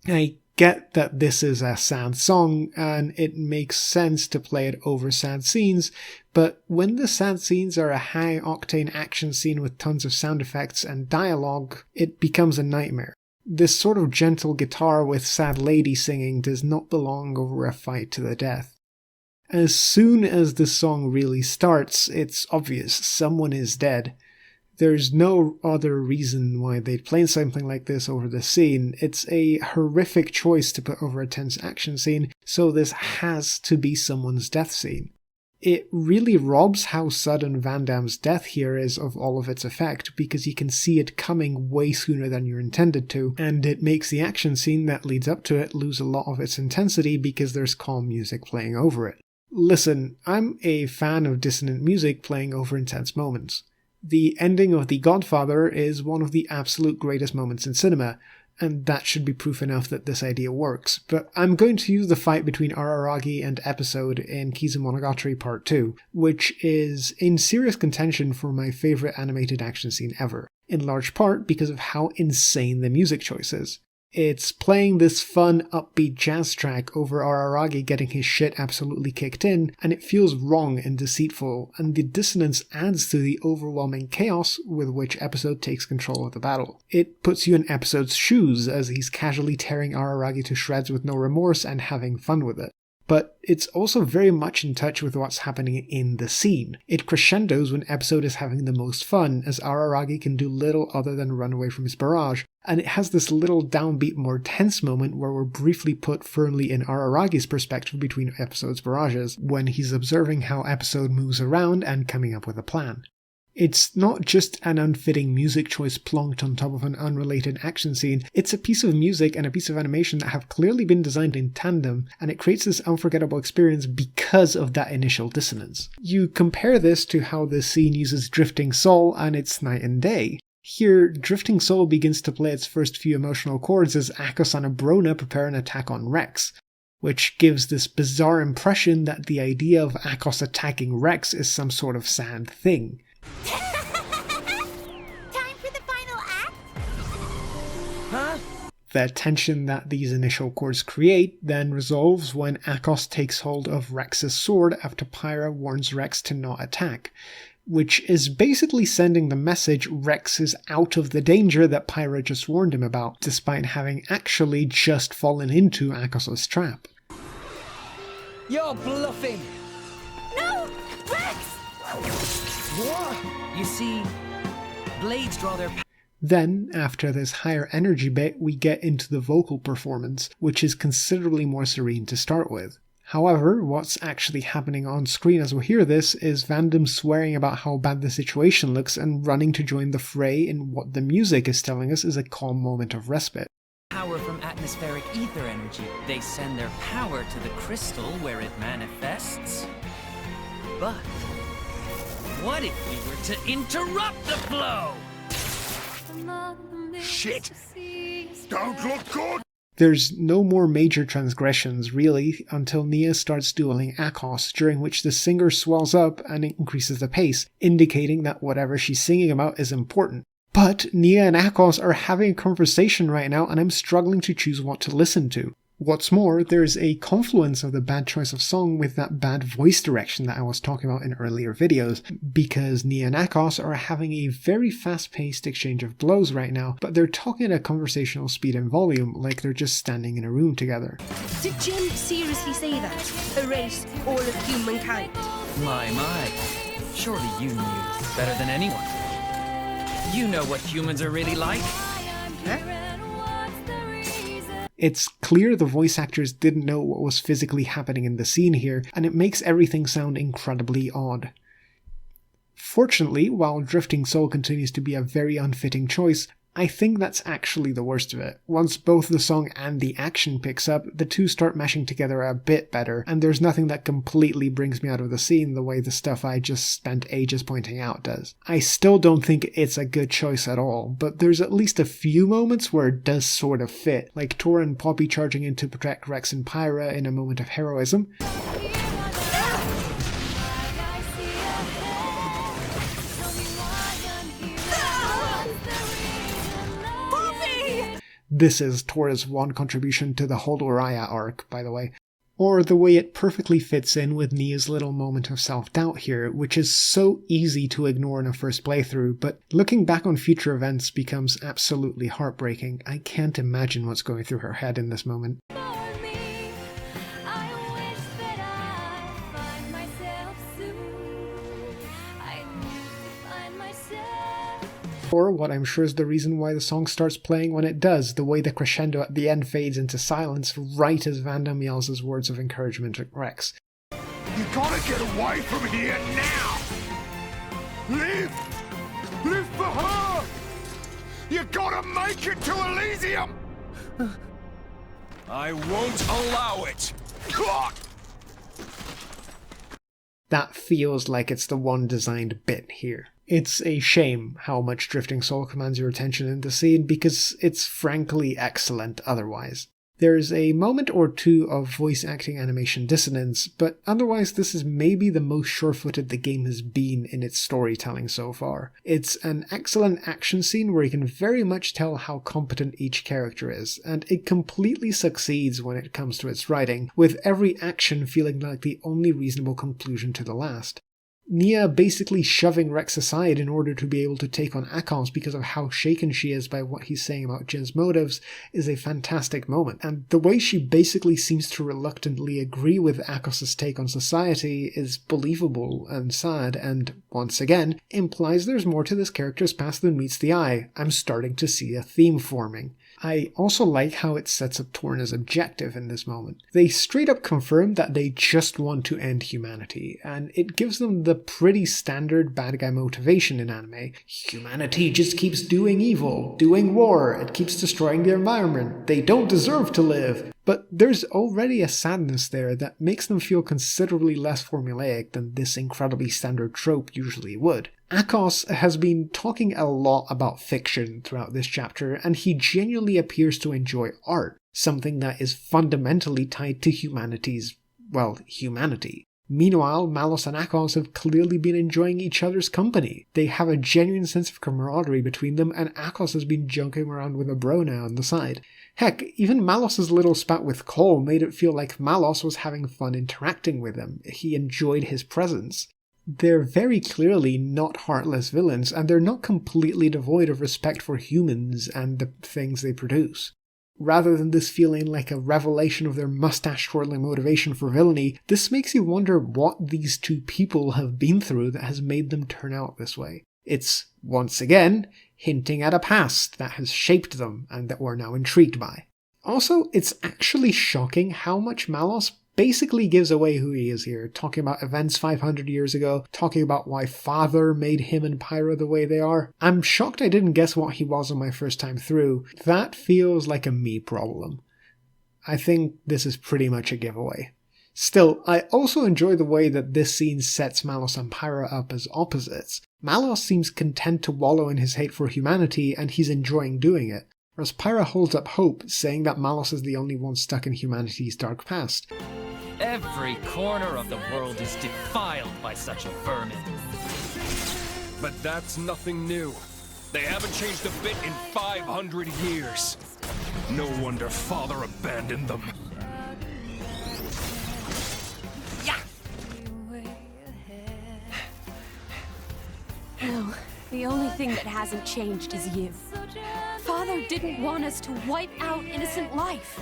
I get that this is a sad song, and it makes sense to play it over sad scenes, but when the sad scenes are a high-octane action scene with tons of sound effects and dialogue, it becomes a nightmare. This sort of gentle guitar with sad lady singing does not belong over a fight to the death. As soon as the song really starts, it's obvious someone is dead. There's no other reason why they'd play something like this over the scene. It's a horrific choice to put over a tense action scene, so this has to be someone's death scene. It really robs how sudden Vandham's death here is of all of its effect, because you can see it coming way sooner than you're intended to, and it makes the action scene that leads up to it lose a lot of its intensity because there's calm music playing over it. Listen, I'm a fan of dissonant music playing over intense moments. The ending of The Godfather is one of the absolute greatest moments in cinema, and that should be proof enough that this idea works, but I'm going to use the fight between Araragi and Episode in Kizumonogatari Pârt 2, which is in serious contention for my favourite animated action scene ever, in large part because of how insane the music choice is. It's playing this fun, upbeat jazz track over Araragi getting his shit absolutely kicked in, and it feels wrong and deceitful, and the dissonance adds to the overwhelming chaos with which Episode takes control of the battle. It puts you in Episode's shoes as he's casually tearing Araragi to shreds with no remorse and having fun with it. But it's also very much in touch with what's happening in the scene. It crescendos when Episode is having the most fun, as Araragi can do little other than run away from his barrage, and it has this little downbeat, more tense moment where we're briefly put firmly in Araragi's perspective between Episode's barrages, when he's observing how Episode moves around and coming up with a plan. It's not just an unfitting music choice plonked on top of an unrelated action scene, it's a piece of music and a piece of animation that have clearly been designed in tandem, and it creates this unforgettable experience because of that initial dissonance. You compare this to how the scene uses Drifting Soul, and it's night and day. Here, Drifting Soul begins to play its first few emotional chords as Akhos and Abrona prepare an attack on Rex, which gives this bizarre impression that the idea of Akhos attacking Rex is some sort of sad thing. Time for the final act? Huh? The tension that these initial chords create then resolves when Akhos takes hold of Rex's sword after Pyra warns Rex to not attack, which is basically sending the message Rex is out of the danger that Pyra just warned him about, despite having actually just fallen into Akhos' trap. You're bluffing! No! Rex! What? You see, blades draw their... Then, after this higher energy bit, we get into the vocal performance, which is considerably more serene to start with. However, what's actually happening on screen as we hear this is Vandham swearing about how bad the situation looks and running to join the fray in what the music is telling us is a calm moment of respite. Power from atmospheric ether energy. They send their power to the crystal where it manifests. But what if we were to interrupt the flow? Shit! Don't look good! There's no more major transgressions, really, until Nia starts dueling Akhos, during which the singer swells up and increases the pace, indicating that whatever she's singing about is important. But Nia and Akhos are having a conversation right now, and I'm struggling to choose what to listen to. What's more, there's a confluence of the bad choice of song with that bad voice direction that I was talking about in earlier videos, because Nia and Akhos are having a very fast-paced exchange of blows right now, but they're talking at a conversational speed and volume, like they're just standing in a room together. Did Jim seriously say that? Erase all of humankind? My. Surely you knew better than anyone. You know what humans are really like. Huh? It's clear the voice actors didn't know what was physically happening in the scene here, and it makes everything sound incredibly odd. Fortunately, while Drifting Soul continues to be a very unfitting choice, I think that's actually the worst of it. Once both the song and the action picks up, the two start meshing together a bit better, and there's nothing that completely brings me out of the scene the way the stuff I just spent ages pointing out does. I still don't think it's a good choice at all, but there's at least a few moments where it does sort of fit, like Tora and Poppy charging in to protect Rex and Pyra in a moment of heroism. This is Tora's one contribution to the whole Uraya arc, by the way. Or the way it perfectly fits in with Nia's little moment of self-doubt here, which is so easy to ignore in a first playthrough, but looking back on future events becomes absolutely heartbreaking. I can't imagine what's going through her head in this moment. Or what I'm sure is the reason why the song starts playing when it does, the way the crescendo at the end fades into silence right as Vandham yells his words of encouragement at Rex. You gotta get away from here now! Live! Live for her! You gotta make it to Elysium! I won't allow it! That feels like it's the one designed bit here. It's a shame how much Drifting Soul commands your attention in the scene because it's frankly excellent otherwise. There's a moment or two of voice acting animation dissonance, but otherwise this is maybe the most sure-footed the game has been in its storytelling so far. It's an excellent action scene where you can very much tell how competent each character is, and it completely succeeds when it comes to its writing, with every action feeling like the only reasonable conclusion to the last. Nia basically shoving Rex aside in order to be able to take on Akhos because of how shaken she is by what he's saying about Jin's motives is a fantastic moment, and the way she basically seems to reluctantly agree with Akhos' take on society is believable and sad, and once again, implies there's more to this character's past than meets the eye. I'm starting to see a theme forming. I also like how it sets up Torna's objective in this moment. They straight up confirm that they just want to end humanity, and it gives them the pretty standard bad guy motivation in anime. Humanity just keeps doing evil, doing war, it keeps destroying the environment, they don't deserve to live. But there's already a sadness there that makes them feel considerably less formulaic than this incredibly standard trope usually would. Akhos has been talking a lot about fiction throughout this chapter, and he genuinely appears to enjoy art, something that is fundamentally tied to humanity's, well, humanity. Meanwhile, Malos and Akhos have clearly been enjoying each other's company. They have a genuine sense of camaraderie between them, and Akhos has been junking around with a bro now on the side. Heck, even Malos' little spat with Cole made it feel like Malos was having fun interacting with him. He enjoyed his presence. They're very clearly not heartless villains, and they're not completely devoid of respect for humans and the things they produce. Rather than this feeling like a revelation of their mustache-twirling motivation for villainy, this makes you wonder what these two people have been through that has made them turn out this way. It's, once again, hinting at a past that has shaped them and that we're now intrigued by. Also, it's actually shocking how much Malos basically gives away who he is here, talking about events 500 years ago, talking about why Father made him and Pyra the way they are. I'm shocked I didn't guess what he was on my first time through. That feels like a me problem. I think this is pretty much a giveaway. Still, I also enjoy the way that this scene sets Malos and Pyra up as opposites. Malos seems content to wallow in his hate for humanity, and he's enjoying doing it, whereas Pyra holds up hope, saying that Malos is the only one stuck in humanity's dark past. Every corner of the world is defiled by such a vermin. But that's nothing new. They haven't changed a bit in 500 years. No wonder Father abandoned them. Yeah. No, the only thing that hasn't changed is you. Father didn't want us to wipe out innocent life.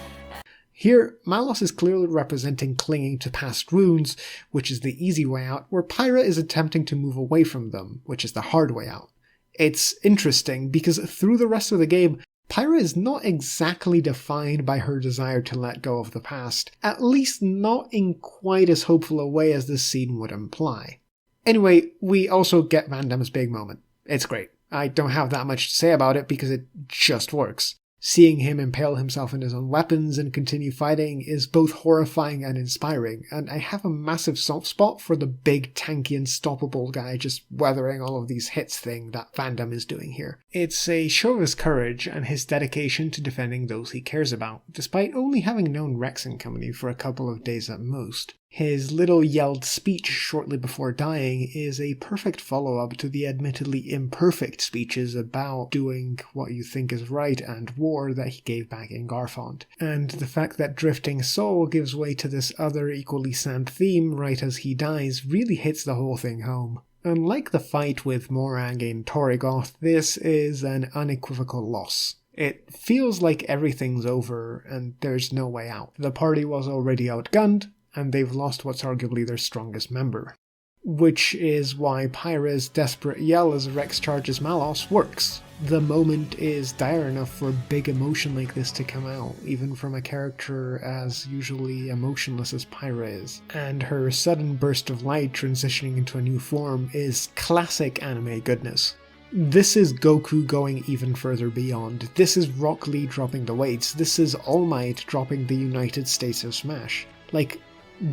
Here, Malos is clearly representing clinging to past wounds, which is the easy way out, where Pyra is attempting to move away from them, which is the hard way out. It's interesting because through the rest of the game, Pyra is not exactly defined by her desire to let go of the past, at least not in quite as hopeful a way as this scene would imply. Anyway, we also get Vandham's big moment. It's great. I don't have that much to say about it because it just works. Seeing him impale himself in his own weapons and continue fighting is both horrifying and inspiring, and I have a massive soft spot for the big, tanky, unstoppable guy just weathering all of these hits thing that Vandham is doing here. It's a show of his courage and his dedication to defending those he cares about, despite only having known Rex and company for a couple of days at most. His little yelled speech shortly before dying is a perfect follow-up to the admittedly imperfect speeches about doing what you think is right and war that he gave back in Garfont. And the fact that Drifting Soul gives way to this other equally sad theme right as he dies really hits the whole thing home. Unlike the fight with Morag in Torrigoth, this is an unequivocal loss. It feels like everything's over and there's no way out. The party was already outgunned, and they've lost what's arguably their strongest member. Which is why Pyra's desperate yell as Rex charges Malos works. The moment is dire enough for a big emotion like this to come out, even from a character as usually emotionless as Pyra is. And her sudden burst of light transitioning into a new form is classic anime goodness. This is Goku going even further beyond. This is Rock Lee dropping the weights. This is All Might dropping the United States of Smash. Like,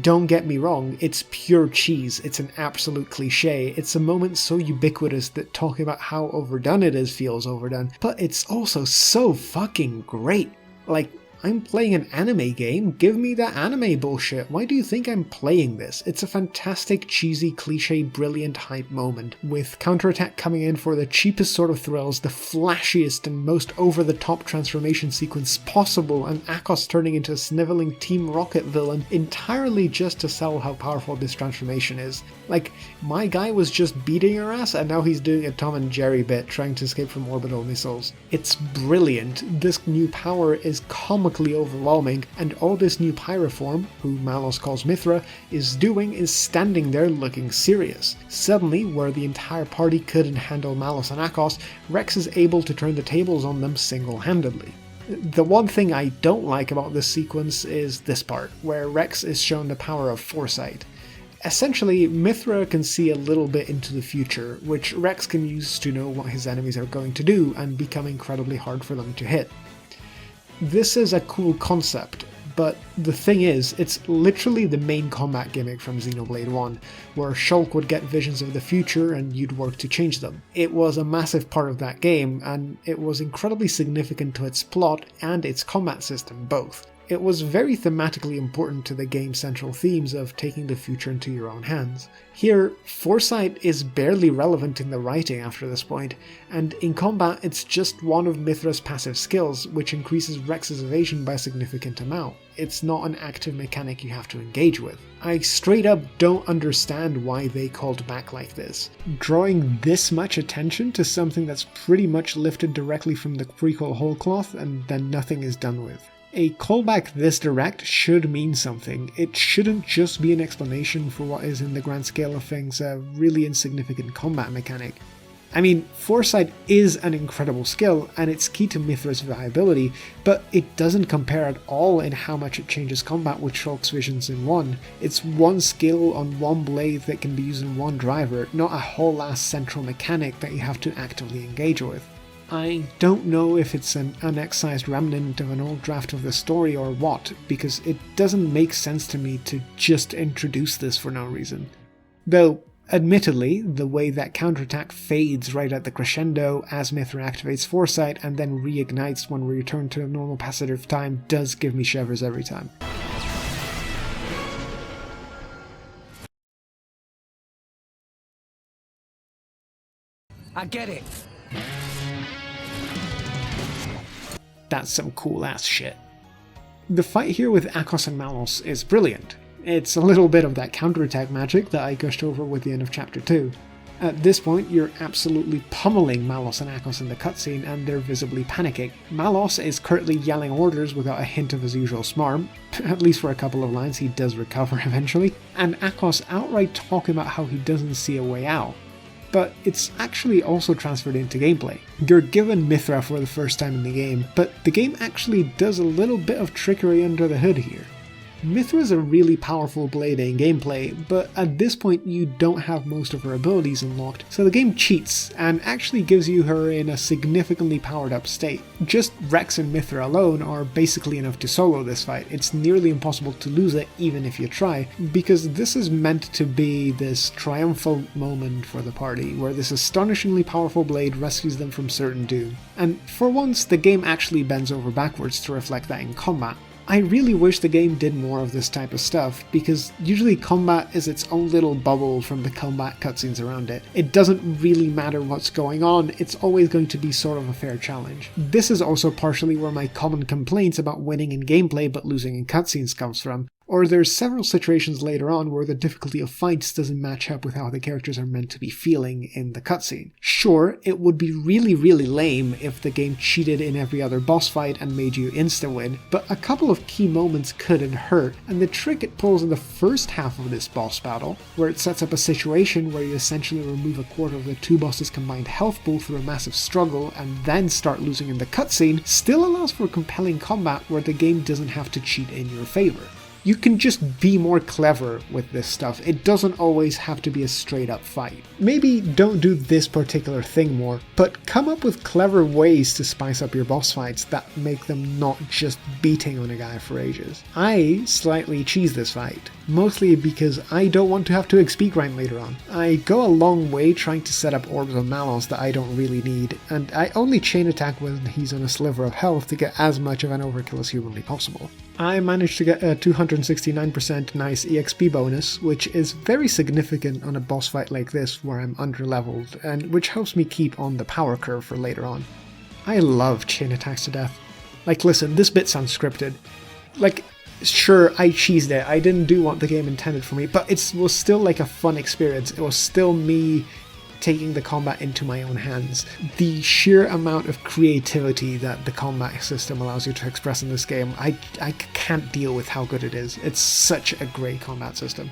Don't get me wrong, it's pure cheese, it's an absolute cliche, it's a moment so ubiquitous that talking about how overdone it is feels overdone, but it's also so fucking great. Like, I'm playing an anime game, give me that anime bullshit, why do you think I'm playing this? It's a fantastic, cheesy, cliche, brilliant hype moment, with counterattack coming in for the cheapest sort of thrills, the flashiest and most over-the-top transformation sequence possible, and Akhos turning into a sniveling Team Rocket villain entirely just to sell how powerful this transformation is. Like, my guy was just beating your ass and now he's doing a Tom and Jerry bit trying to escape from orbital missiles. It's brilliant, this new power is comically overwhelming, and all this new Pyra form, who Malos calls Mythra, is doing is standing there looking serious. Suddenly, where the entire party couldn't handle Malos and Akhos, Rex is able to turn the tables on them single-handedly. The one thing I don't like about this sequence is this part, where Rex is shown the power of foresight. Essentially, Mythra can see a little bit into the future, which Rex can use to know what his enemies are going to do and become incredibly hard for them to hit. This is a cool concept, but the thing is, it's literally the main combat gimmick from Xenoblade 1, where Shulk would get visions of the future and you'd work to change them. It was a massive part of that game, and it was incredibly significant to its plot and its combat system both. It was very thematically important to the game's central themes of taking the future into your own hands. Here, foresight is barely relevant in the writing after this point, and in combat it's just one of Mythra's passive skills, which increases Rex's evasion by a significant amount. It's not an active mechanic you have to engage with. I straight up don't understand why they called back like this. Drawing this much attention to something that's pretty much lifted directly from the prequel whole cloth and then nothing is done with. A callback this direct should mean something. It shouldn't just be an explanation for what is in the grand scale of things a really insignificant combat mechanic. I mean, foresight is an incredible skill and it's key to Mythra's viability, but it doesn't compare at all in how much it changes combat with Shulk's visions in one. It's one skill on one blade that can be used in one driver, not a whole ass central mechanic that you have to actively engage with. I don't know if it's an unexcised remnant of an old draft of the story or what, because it doesn't make sense to me to just introduce this for no reason. Though, admittedly, the way that counterattack fades right at the crescendo as Mythra activates foresight and then reignites when we return to a normal passage of time does give me shivers every time. I get it. That's some cool ass shit. The fight here with Akhos and Malos is brilliant. It's a little bit of that counterattack magic that I gushed over with the end of chapter 2. At this point, you're absolutely pummeling Malos and Akhos in the cutscene and they're visibly panicking. Malos is curtly yelling orders without a hint of his usual smarm, at least for a couple of lines. He does recover eventually, and Akhos outright talking about how he doesn't see a way out. But it's actually also transferred into gameplay. You're given Mythra for the first time in the game, but the game actually does a little bit of trickery under the hood here. Mythra is a really powerful blade in gameplay, but at this point you don't have most of her abilities unlocked, so the game cheats and actually gives you her in a significantly powered up state. Just Rex and Mythra alone are basically enough to solo this fight. It's nearly impossible to lose it even if you try, because this is meant to be this triumphal moment for the party, where this astonishingly powerful blade rescues them from certain doom. And for once, the game actually bends over backwards to reflect that in combat. I really wish the game did more of this type of stuff, because usually combat is its own little bubble from the combat cutscenes around it. It doesn't really matter what's going on, it's always going to be sort of a fair challenge. This is also partially where my common complaints about winning in gameplay but losing in cutscenes comes from. Or there's several situations later on where the difficulty of fights doesn't match up with how the characters are meant to be feeling in the cutscene. Sure, it would be really lame if the game cheated in every other boss fight and made you insta-win, but a couple of key moments couldn't hurt, and the trick it pulls in the first half of this boss battle, where it sets up a situation where you essentially remove a quarter of the two bosses' combined health pool through a massive struggle and then start losing in the cutscene, still allows for compelling combat where the game doesn't have to cheat in your favor. You can just be more clever with this stuff. It doesn't always have to be a straight up fight. Maybe don't do this particular thing more, but come up with clever ways to spice up your boss fights that make them not just beating on a guy for ages. I slightly cheese this fight, mostly because I don't want to have to XP grind later on. I go a long way trying to set up orbs on Malos that I don't really need, and I only chain attack when he's on a sliver of health to get as much of an overkill as humanly possible. I managed to get a 269% nice EXP bonus, which is very significant on a boss fight like this where I'm underleveled, and which helps me keep on the power curve for later on. I love chain attacks to death. Like, listen, this bit sounds scripted. Like, sure, I cheesed it, I didn't do what the game intended for me, but it was still like a fun experience. It was still me taking the combat into my own hands. The sheer amount of creativity that the combat system allows you to express in this game, I can't deal with how good it is. It's such a great combat system.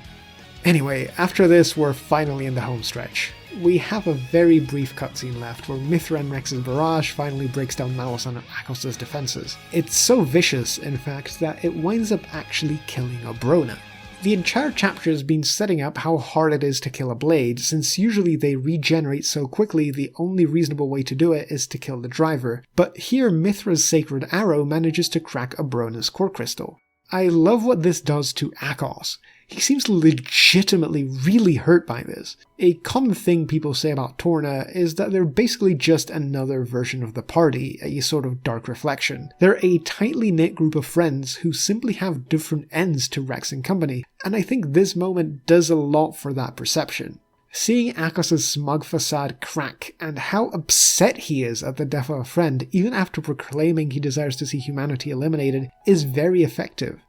Anyway, after this we're finally in the home stretch. We have a very brief cutscene left where Mythra and Rex's barrage finally breaks down Malos and Akhos' defenses. It's so vicious, in fact, that it winds up actually killing Obrona. The entire chapter has been setting up how hard it is to kill a blade, since usually they regenerate so quickly the only reasonable way to do it is to kill the driver, but here Mythra's sacred arrow manages to crack Obrona's core crystal. I love what this does to Akhos. He seems legitimately really hurt by this. A common thing people say about Tora is that they're basically just another version of the party, a sort of dark reflection. They're a tightly knit group of friends who simply have different ends to Rex and company, and I think this moment does a lot for that perception. Seeing Akhos' smug facade crack and how upset he is at the death of a friend, even after proclaiming he desires to see humanity eliminated, is very effective.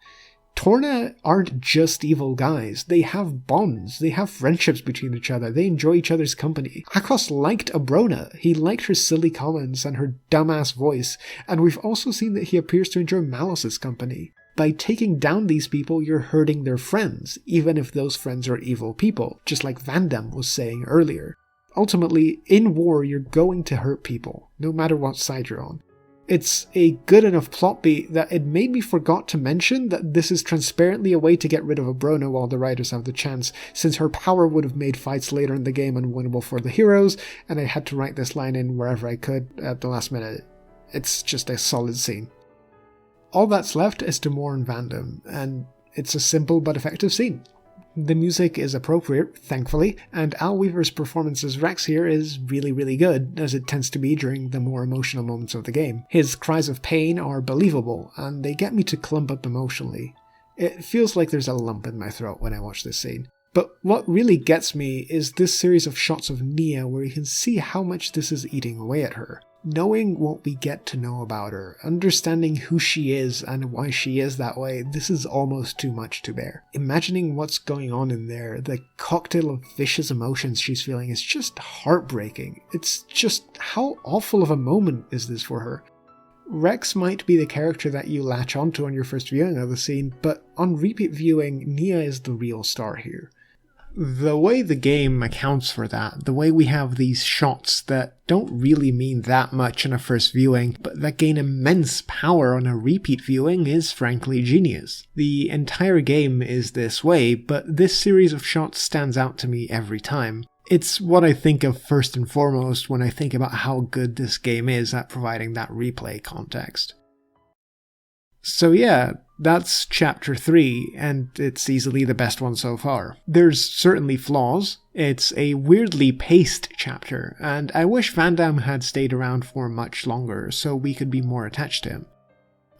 Tora aren't just evil guys, they have bonds, they have friendships between each other, they enjoy each other's company. Akhos liked Obrona, he liked her silly comments and her dumbass voice, and we've also seen that he appears to enjoy Malos' company. By taking down these people, you're hurting their friends, even if those friends are evil people, just like Vandham was saying earlier. Ultimately, in war you're going to hurt people, no matter what side you're on. It's a good enough plot beat that it made me forgot to mention that this is transparently a way to get rid of Obrona while the writers have the chance, since her power would have made fights later in the game unwinnable for the heroes, and I had to write this line in wherever I could at the last minute. It's just a solid scene. All that's left is to Mourning Vandham, and it's a simple but effective scene. The music is appropriate, thankfully, and Al Weaver's performance as Rex here is really good, as it tends to be during the more emotional moments of the game. His cries of pain are believable, and they get me to clump up emotionally. It feels like there's a lump in my throat when I watch this scene. But what really gets me is this series of shots of Nia where you can see how much this is eating away at her. Knowing what we get to know about her, understanding who she is and why she is that way, this is almost too much to bear. Imagining what's going on in there, the cocktail of vicious emotions she's feeling is just heartbreaking. It's just, how awful of a moment is this for her? Rex might be the character that you latch onto on your first viewing of the scene, but on repeat viewing, Nia is the real star here. The way the game accounts for that, the way we have these shots that don't really mean that much in a first viewing, but that gain immense power on a repeat viewing, is frankly genius. The entire game is this way, but this series of shots stands out to me every time. It's what I think of first and foremost when I think about how good this game is at providing that replay context. So yeah, that's Chapter 3, and it's easily the best one so far. There's certainly flaws, it's a weirdly paced chapter, and I wish Vandham had stayed around for much longer so we could be more attached to him.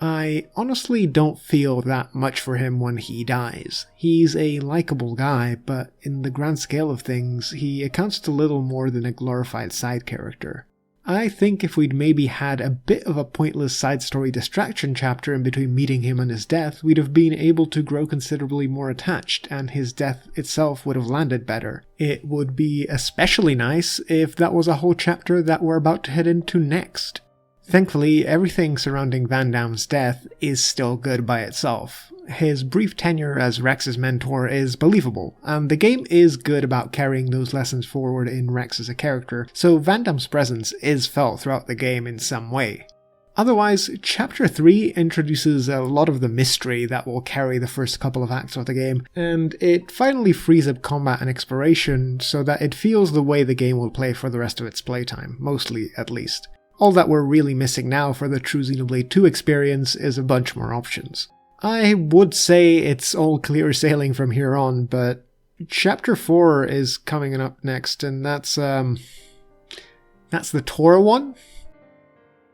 I honestly don't feel that much for him when he dies. He's a likable guy, but in the grand scale of things, he accounts to little more than a glorified side character. I think if we'd maybe had a bit of a pointless side story distraction chapter in between meeting him and his death, we'd have been able to grow considerably more attached, and his death itself would have landed better. It would be especially nice if that was a whole chapter that we're about to head into next. Thankfully, everything surrounding Vandham's death is still good by itself. His brief tenure as Rex's mentor is believable, and the game is good about carrying those lessons forward in Rex as a character, so Vandham's presence is felt throughout the game in some way. Otherwise, Chapter 3 introduces a lot of the mystery that will carry the first couple of acts of the game, and it finally frees up combat and exploration so that it feels the way the game will play for the rest of its playtime, mostly at least. All that we're really missing now for the true Xenoblade 2 experience is a bunch more options. I would say it's all clear sailing from here on, but Chapter 4 is coming up next, and that's the Tora one.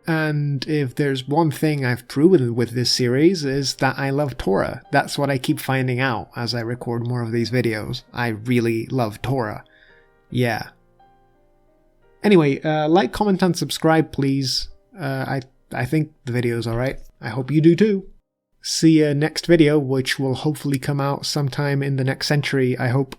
And if there's one thing I've proven with this series is that I love Tora. That's what I keep finding out as I record more of these videos. I really love Tora. Yeah. Anyway, like, comment, and subscribe, please. I think the video's alright. I hope you do too. See you next video, which will hopefully come out sometime in the next century, I hope.